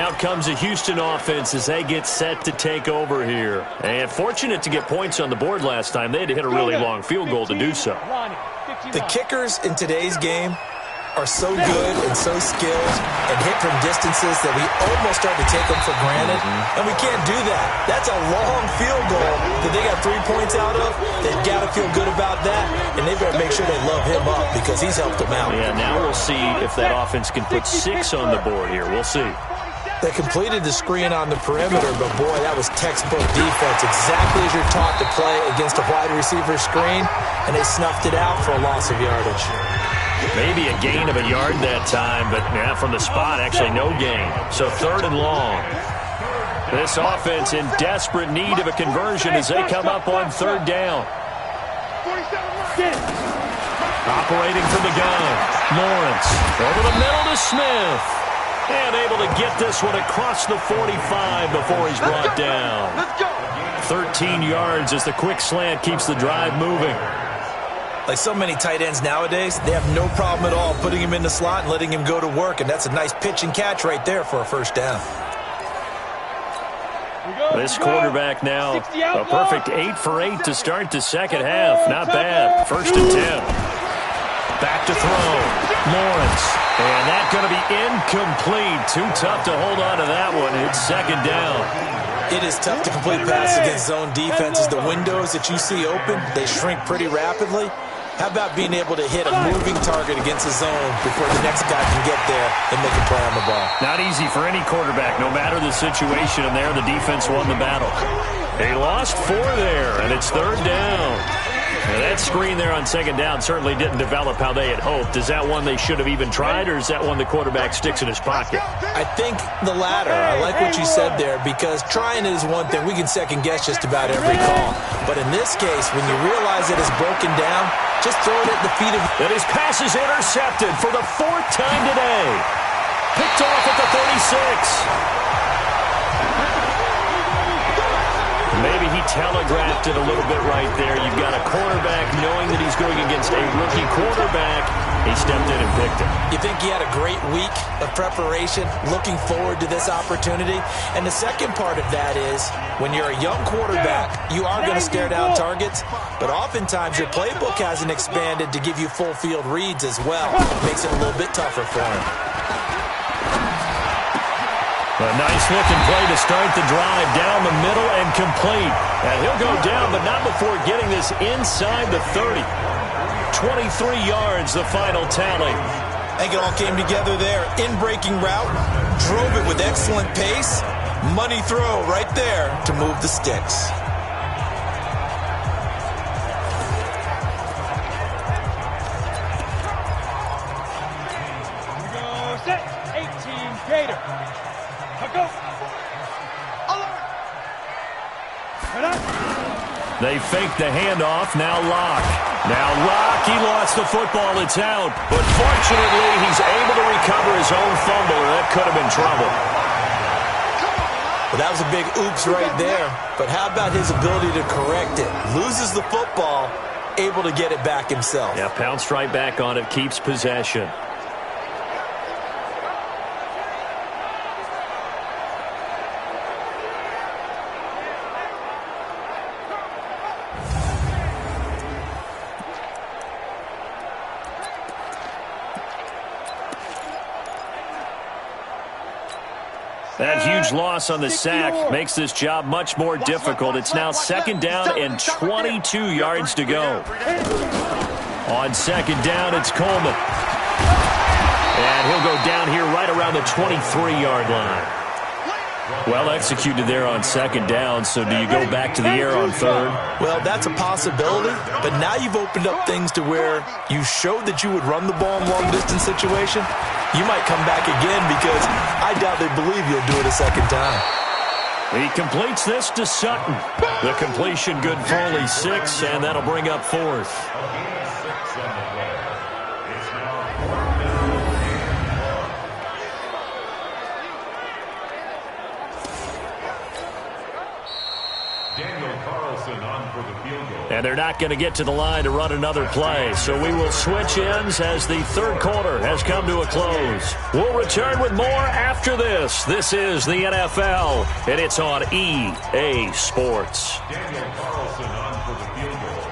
Out comes the Houston offense as they get set to take over here. And fortunate to get points on the board last time. They had to hit a really long field goal to do so. The kickers in today's game are so good and so skilled and hit from distances that we almost start to take them for granted. And we can't do that. That's a long field goal that they got 3 points out of. They've got to feel good about that, and they better make sure they love him up because he's helped them out. Yeah, now we'll see if that offense can put 6 on the board here. We'll see. They completed the screen on the perimeter, but boy, that was textbook defense. Exactly as you're taught to play against a wide receiver screen, and they snuffed it out for a loss of yardage. Maybe a gain of a yard that time, but yeah, from the spot, actually no gain. So 3rd and long. This offense in desperate need of a conversion as they come up on 3rd down. Operating from the gun, Lawrence over the middle to Smith. And able to get this one across the 45 before he's brought down. 13 yards as the quick slant keeps the drive moving. Like so many tight ends nowadays, they have no problem at all putting him in the slot and letting him go to work, and that's a nice pitch and catch right there for a 1st down. This quarterback now, a perfect 8 for 8 to start the 2nd half. Not bad. 1st and 10. Back to throw. Lawrence And that's going to be incomplete. Too tough to hold on to that one. It's second down. It is tough to complete passes against zone defenses. The windows that you see open, they shrink pretty rapidly. How about being able to hit a moving target against a zone before the next guy can get there and make a play on the ball? Not easy for any quarterback. No matter the situation in there, the defense won the battle. They lost 4 there, and it's third down. Now that screen there on second down certainly didn't develop how they had hoped. Is that one they should have even tried, or is that one the quarterback sticks in his pocket? I think the latter. I like what you said there, because trying it is one thing. We can second-guess just about every call. But in this case, when you realize it is broken down, just throw it at the feet of... And his pass is intercepted for the 4th time today. Picked off at the 36. Maybe he telegraphed it a little bit right there. You've got a quarterback knowing that he's going against a rookie quarterback. He stepped in and picked it. You think he had a great week of preparation, looking forward to this opportunity? And the second part of that is, when you're a young quarterback, you are going to stare down targets, but oftentimes your playbook hasn't expanded to give you full field reads as well. Makes it a little bit tougher for him. A nice-looking play to start the drive down the middle and complete. And he'll go down, but not before getting this inside the 30. 23 yards, the final tally. I think it all came together there. In-breaking route, drove it with excellent pace. Money throw right there to move the sticks. Set, 18 Gator. Go. They fake the handoff. Now Locke. He lost the football. It's out. But fortunately, he's able to recover his own fumble, or that could have been trouble. Well, that was a big oops right there. But how about his ability to correct it? Loses the football, able to get it back himself. Yeah, pounced right back on it, keeps possession. That huge loss on the sack makes this job much more difficult. It's now second down and 22 yards to go. On second down, it's Coleman. And he'll go down here right around the 23-yard line. Well executed there on second down, so do you go back to the air on third? Well, that's a possibility, but now you've opened up things to where you showed that you would run the ball in long-distance situation. You might come back again, because I doubt they believe you'll do it a second time. He completes this to Sutton. The completion good for only 6, and that'll bring up 4th. And they're not going to get to the line to run another play. So we will switch ends as the third quarter has come to a close. We'll return with more after this. This is the NFL, and it's on EA Sports. Daniel Carlson on for the field goal.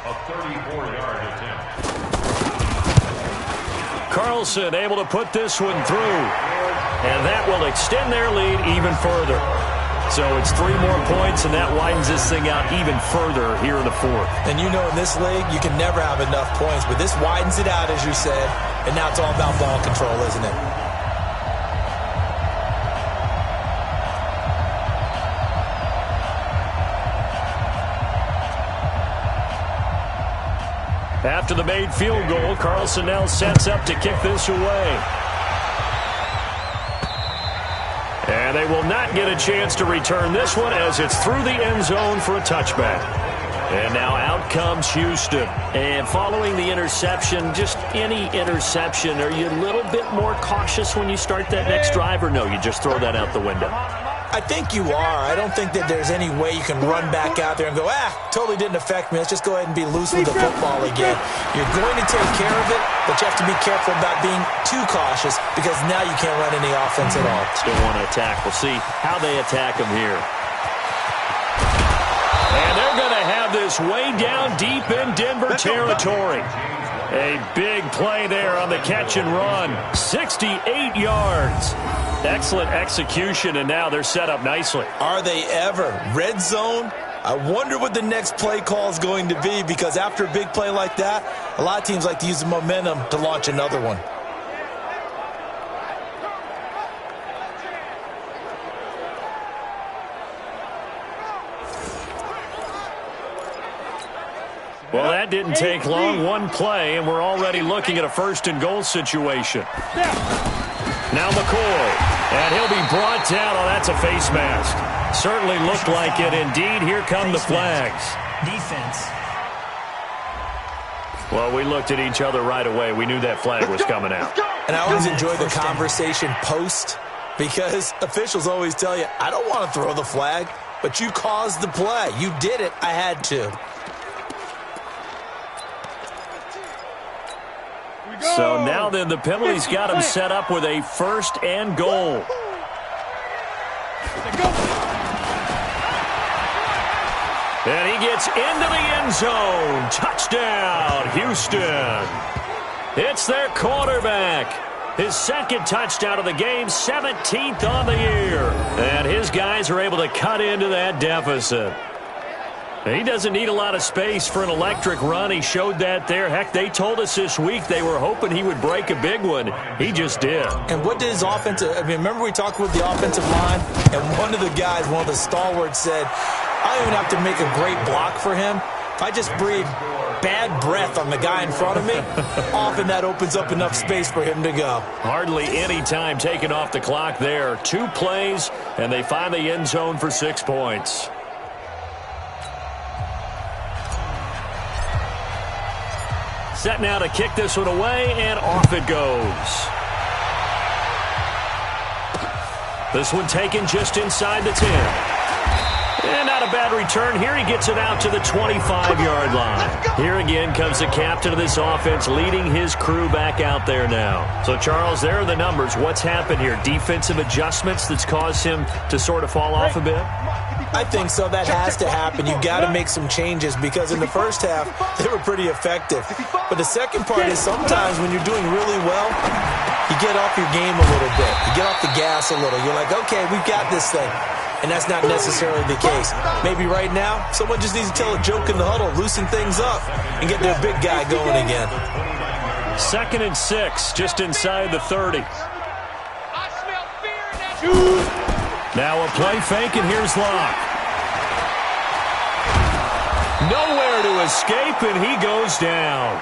A 34-yard attempt. Carlson able to put this one through. And that will extend their lead even further. So it's 3 more points, and that widens this thing out even further here in the 4th. And you know, in this league, you can never have enough points, but this widens it out, as you said, and now it's all about ball control, isn't it? After the made field goal, Carlson now sets up to kick this away. And they will not get a chance to return this one, as it's through the end zone for a touchback. And now out comes Houston. And following the interception, just any interception, are you a little bit more cautious when you start that next drive, or no, you just throw that out the window? I think you are. I don't think that there's any way you can run back out there and go, totally didn't affect me. Let's just go ahead and be loose with the football again. You're going to take care of it, but you have to be careful about being too cautious, because now you can't run any offense at all. Still want to attack. We'll see how they attack them here. And they're going to have this way down deep in Denver territory. A big play there on the catch and run. 68 yards. Excellent execution, and now they're set up nicely. Are they ever? Red zone? I wonder what the next play call is going to be, because after a big play like that, a lot of teams like to use the momentum to launch another one. Well, that didn't take long. One play, and we're already looking at a first-and-goal situation. Now McCoy, and he'll be brought down. Oh, that's a face mask. Certainly looked like it. Indeed, here come the flags. Defense. Well, we looked at each other right away. We knew that flag was coming out. And I always enjoy the conversation post, because officials always tell you, I don't want to throw the flag, but you caused the play. You did it. I had to. So now then, the penalty's got him set up with a first and goal. And he gets into the end zone. Touchdown, Houston. It's their quarterback. His second touchdown of the game, 17th on the year. And his guys are able to cut into that deficit. He doesn't need a lot of space for an electric run. He showed that there. Heck, they told us this week they were hoping he would break a big one. He just did. And what did his offensive – I mean, remember we talked with the offensive line? And one of the guys, one of the stalwarts said, I don't even have to make a great block for him. If I just breathe bad breath on the guy in front of me, often that opens up enough space for him to go. Hardly any time taken off the clock there. 2 plays, and they find the end zone for 6 points. Set now to kick this one away, and off it goes. This one taken just inside the 10. And not a bad return here. He gets it out to the 25-yard line. Here again comes the captain of this offense, leading his crew back out there now. So, Charles, there are the numbers. What's happened here? Defensive adjustments that's caused him to sort of fall off a bit? I think so. That has to happen. You've got to make some changes, because in the first half, they were pretty effective. But the second part is sometimes when you're doing really well, you get off your game a little bit. You get off the gas a little. You're like, okay, we've got this thing. And that's not necessarily the case. Maybe right now, someone just needs to tell a joke in the huddle, loosen things up, and get their big guy going again. 2nd and 6, just inside the 30. Now a play fake, and here's Locke. Nowhere to escape, and he goes down.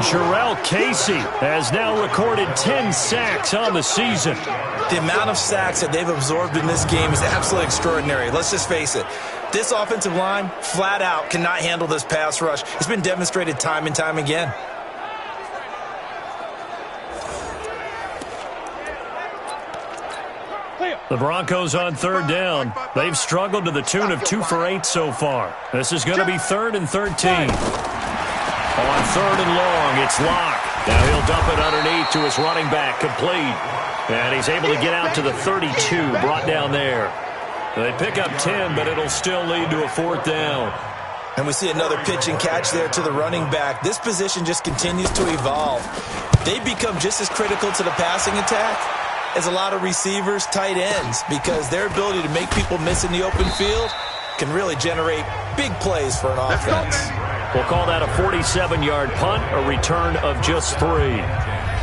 Jarrell Casey has now recorded 10 sacks on the season. The amount of sacks that they've absorbed in this game is absolutely extraordinary. Let's just face it. This offensive line, flat out, cannot handle this pass rush. It's been demonstrated time and time again. The Broncos on 3rd down. They've struggled to the tune of 2 for 8 so far. This is going to be 3rd and 13. On 3rd and long, it's Locke. Now he'll dump it underneath to his running back, complete. And he's able to get out to the 32, brought down there. They pick up 10, but it'll still lead to a 4th down. And we see another pitch and catch there to the running back. This position just continues to evolve. They become just as critical to the passing attack as a lot of receivers, tight ends, because their ability to make people miss in the open field can really generate big plays for an offense. We'll call that a 47-yard punt, a return of just 3.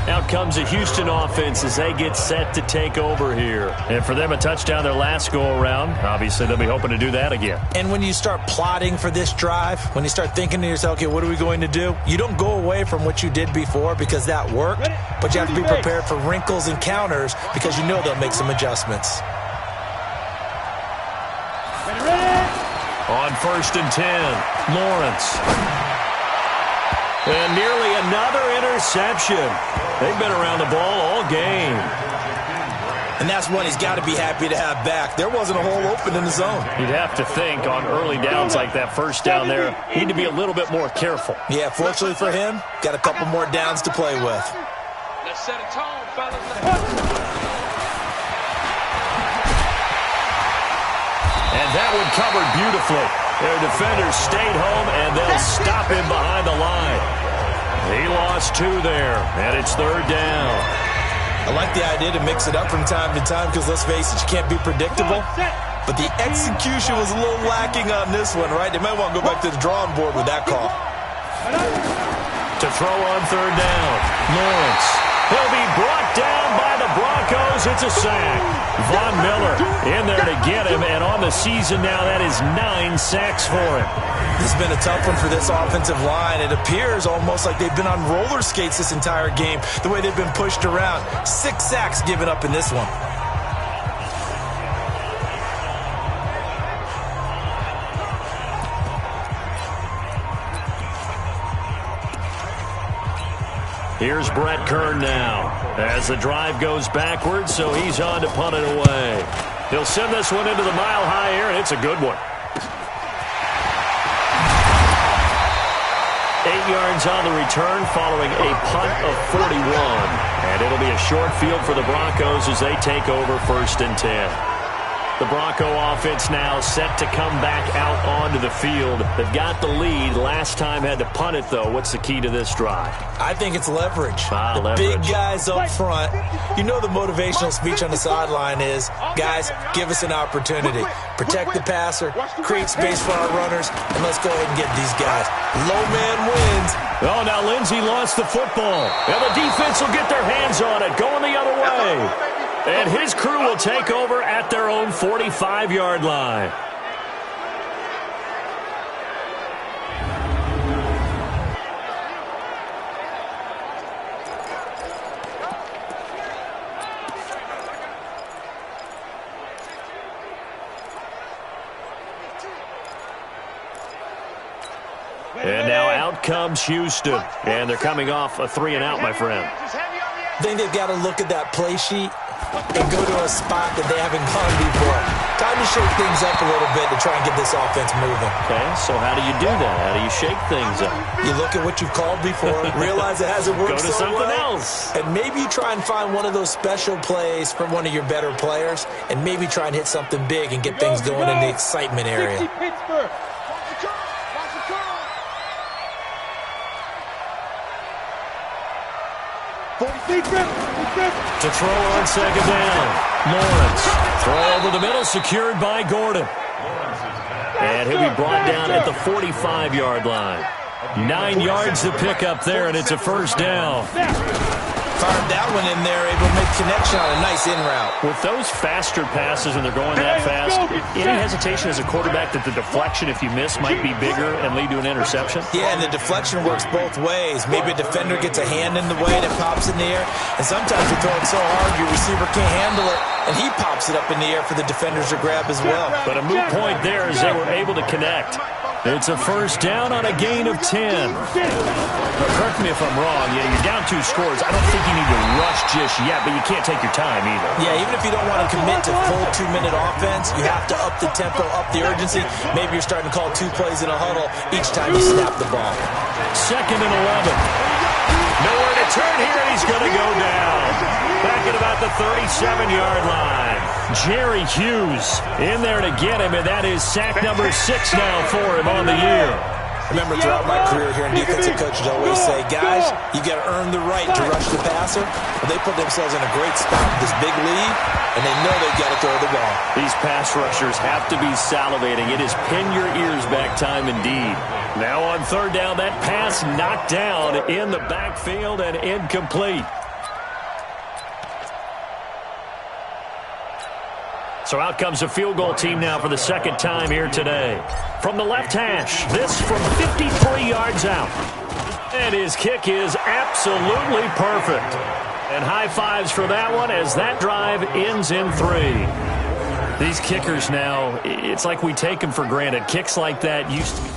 Out comes the Houston offense as they get set to take over here. And for them, a touchdown their last go-around. Obviously, they'll be hoping to do that again. And when you start plotting for this drive, when you start thinking to yourself, okay, what are we going to do? You don't go away from what you did before because that worked, but you have to be prepared for wrinkles and counters because you know they'll make some adjustments. On 1st and 10, Lawrence. And nearly another interception. They've been around the ball all game. And that's one he's got to be happy to have back. There wasn't a hole open in the zone. You'd have to think on early downs like that first down there, need to be a little bit more careful. Yeah, fortunately for him, got a couple more downs to play with. Let's set a tone, fellas. And that one covered beautifully. Their defenders stayed home, and they'll stop him behind the line. He lost loss 2 there, and it's 3rd down. I like the idea to mix it up from time to time because, let's face it, you can't be predictable. But the execution was a little lacking on this one, right? They might want to go back to the drawing board with that call. To throw on 3rd down, Lawrence. He'll be brought down by the Broncos. It's a sack. Von Miller in there to get him, and on the season now, that is 9 sacks for him. This has been a tough one for this offensive line. It appears almost like they've been on roller skates this entire game, the way they've been pushed around. 6 sacks given up in this one. Here's Brett Kern now as the drive goes backwards, so he's on to punt it away. He'll send this one into the mile-high air, and it's a good one. 8 yards on the return following a punt of 41. And it'll be a short field for the Broncos as they take over 1st and 10. The Bronco offense now set to come back out onto the field. They've got the lead. Last time had to punt it, though. What's the key to this drive? I think it's leverage. Leverage. Big guys up front. You know the motivational speech on the sideline is, guys, give us an opportunity. Protect the passer, create space for our runners, and let's go ahead and get these guys. Low man wins. Oh, now Lindsey lost the football. And the defense will get their hands on it, going the other way. And his crew will take over at their own 45-yard line. And now out comes Houston. And they're coming off a 3-and-out, my friend. I think they've got to look at that play sheet and go to a spot that they haven't gone before. Time to shake things up a little bit to try and get this offense moving. Okay, so how do you do that? How do you shake things up? You look at what you've called before, realize it hasn't worked Go to so something well, else. and maybe you try and find one of those special plays from one of your better players, and maybe try and hit something big and get things going in the excitement area. To throw on 2nd down, Lawrence. Throw over the middle, secured by Gordon. And he'll be brought down at the 45-yard line. 9 yards to pick up there, and it's a 1st down. Fired that one in there, able to make connection on a nice in route. With those faster passes and they're going that fast, any hesitation as a quarterback that the deflection, if you miss, might be bigger and lead to an interception? Yeah, and the deflection works both ways. Maybe a defender gets a hand in the way and it pops in the air, and sometimes you throw it so hard your receiver can't handle it, and he pops it up in the air for the defenders to grab as well. But a moot point there as they were able to connect. It's a 1st down on a gain of 10. Now, correct me if I'm wrong. Yeah, you're down 2 scores. I don't think you need to rush just yet, but you can't take your time either. Yeah, even if you don't want to commit to full 2-minute offense, you have to up the tempo, up the urgency. Maybe you're starting to call 2 plays in a huddle each time you snap the ball. 2nd and 11. Nowhere to turn here, and he's going to go down. Back at about the 37-yard line. Jerry Hughes in there to get him, and that is sack number 6 now for him on the year. Remember, throughout my career here in defensive coaches, I always say, guys, you got to earn the right to rush the passer. Well, they put themselves in a great spot with this big lead, and they know they've got to throw the ball. These pass rushers have to be salivating. It is pin your ears back time indeed. Now on 3rd down, that pass knocked down in the backfield and incomplete. So out comes a field goal team now for the 2nd time here today. From the left hash, this from 53 yards out. And his kick is absolutely perfect. And high fives for that one as that drive ends in 3. These kickers now, it's like we take them for granted. Kicks like that used to be.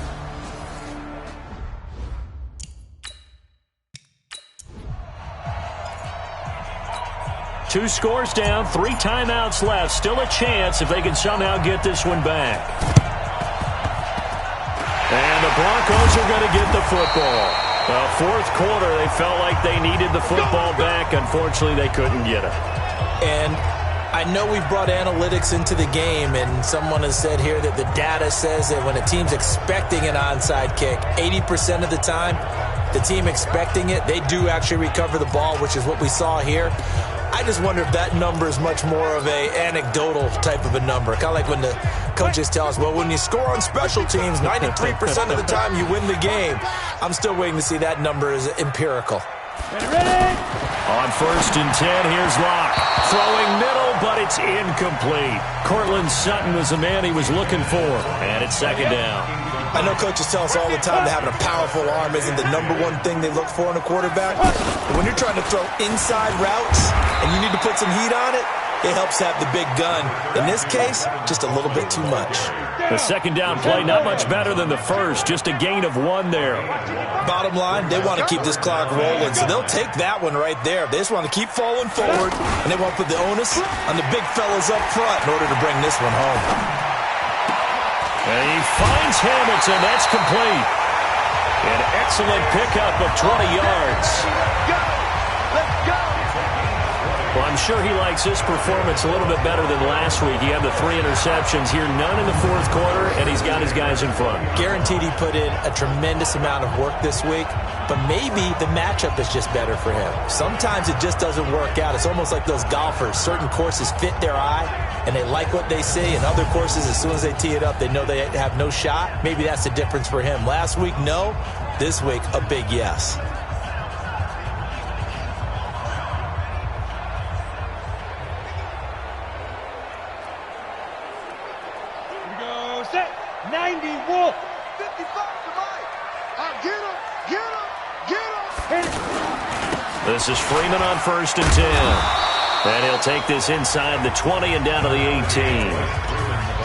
Two scores down, 3 timeouts left. Still a chance if they can somehow get this one back. And the Broncos are going to get the football. 4th quarter, they felt like they needed the football back. Unfortunately, they couldn't get it. And I know we've brought analytics into the game, and someone has said here that the data says that when a team's expecting an onside kick, 80% of the time, the team expecting it, they do actually recover the ball, which is what we saw here. I just wonder if that number is much more of a anecdotal type of a number. Kind of like when the coaches tell us, well, when you score on special teams, 93% of the time you win the game. I'm still waiting to see that number is empirical. Ready? On 1st and 10, here's Locke. Throwing middle, but it's incomplete. Cortland Sutton was the man he was looking for. And it's 2nd down. I know coaches tell us all the time that having a powerful arm isn't the #1 thing they look for in a quarterback. But when you're trying to throw inside routes and you need to put some heat on it, it helps have the big gun. In this case, just a little bit too much. The 2nd down play, not much better than the first. Just a gain of 1 there. Bottom line, they want to keep this clock rolling, so they'll take that one right there. They just want to keep falling forward, and they want to put the onus on the big fellas up front in order to bring this one home. And he finds Hamilton. That's complete. An excellent pickup of 20 yards. Let's go! Well, I'm sure he likes his performance a little bit better than last week. He had the 3 interceptions here, none in the 4th quarter, and he's got his guys in front. Guaranteed he put in a tremendous amount of work this week, but maybe the matchup is just better for him. Sometimes it just doesn't work out. It's almost like those golfers. Certain courses fit their eye, and they like what they see, and other courses, as soon as they tee it up, they know they have no shot. Maybe that's the difference for him. Last week, no. This week, a big yes. Set. 90 Wolf. 55 to Mike. Get him. Get him. Get him. This is Freeman on 1st and 10. And he'll take this inside the 20 and down to the 18.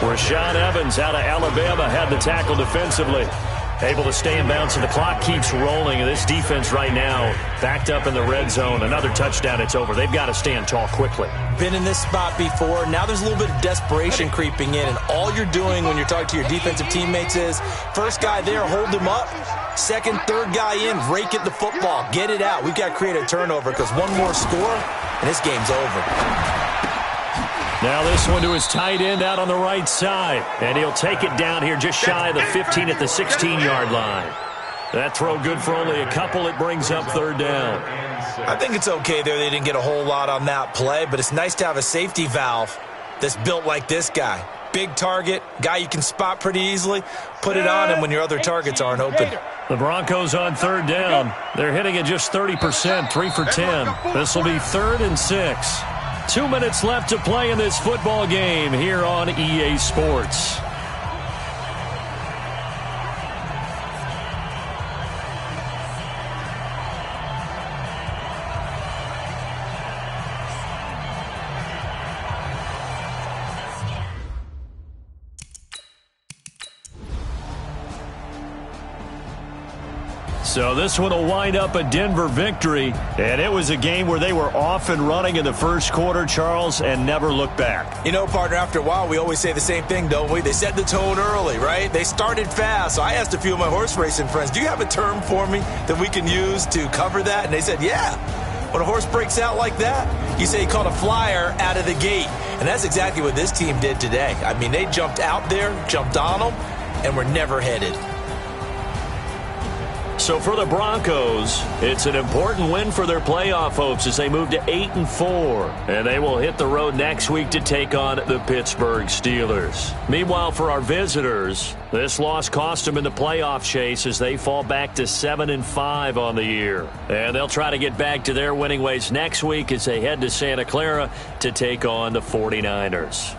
Rashaan Evans out of Alabama had the tackle defensively. Able to stay in bounds, and the clock keeps rolling. And this defense right now backed up in the red zone. Another touchdown, it's over. They've got to stand tall quickly. Been in this spot before. Now there's a little bit of desperation creeping in, and all you're doing when you're talking to your defensive teammates is first guy there, hold him up. Second, third guy in, rake at the football. Get it out. We've got to create a turnover because one more score, and this game's over. Now this one to his tight end out on the right side. And he'll take it down here just shy of the 15 at the 16-yard line. That throw good for only a couple. It brings up 3rd down. I think it's okay there. They didn't get a whole lot on that play, but it's nice to have a safety valve that's built like this guy. Big target, guy you can spot pretty easily. Put it on him when your other targets aren't open. The Broncos on 3rd down. They're hitting at just 30%, 3 for 10. This will be 3rd and 6. 2 minutes left to play in this football game here on EA Sports. So this one will wind up a Denver victory, and it was a game where they were off and running in the first quarter, Charles, and never looked back. You know, partner, after a while, we always say the same thing, don't we? They set the tone early, right? They started fast. So I asked a few of my horse racing friends, do you have a term for me that we can use to cover that? And they said, yeah. When a horse breaks out like that, you say he caught a flyer out of the gate. And that's exactly what this team did today. I mean, they jumped out there, jumped on them, and were never headed. So for the Broncos, it's an important win for their playoff hopes as they move to 8-4. And they will hit the road next week to take on the Pittsburgh Steelers. Meanwhile, for our visitors, this loss cost them in the playoff chase as they fall back to 7-5 on the year. And they'll try to get back to their winning ways next week as they head to Santa Clara to take on the 49ers.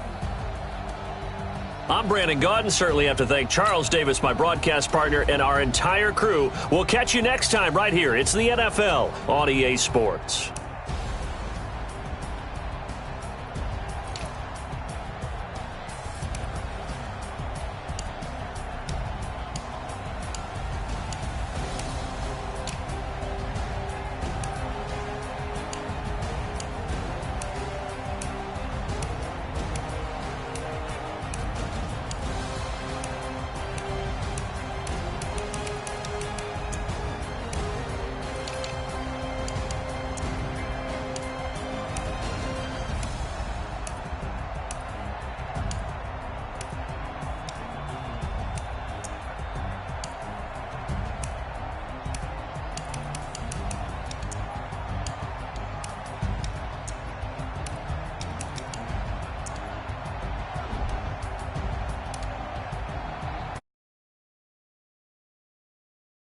I'm Brandon Gaudin. Certainly have to thank Charles Davis, my broadcast partner, and our entire crew. We'll catch you next time right here. It's the NFL on EA Sports.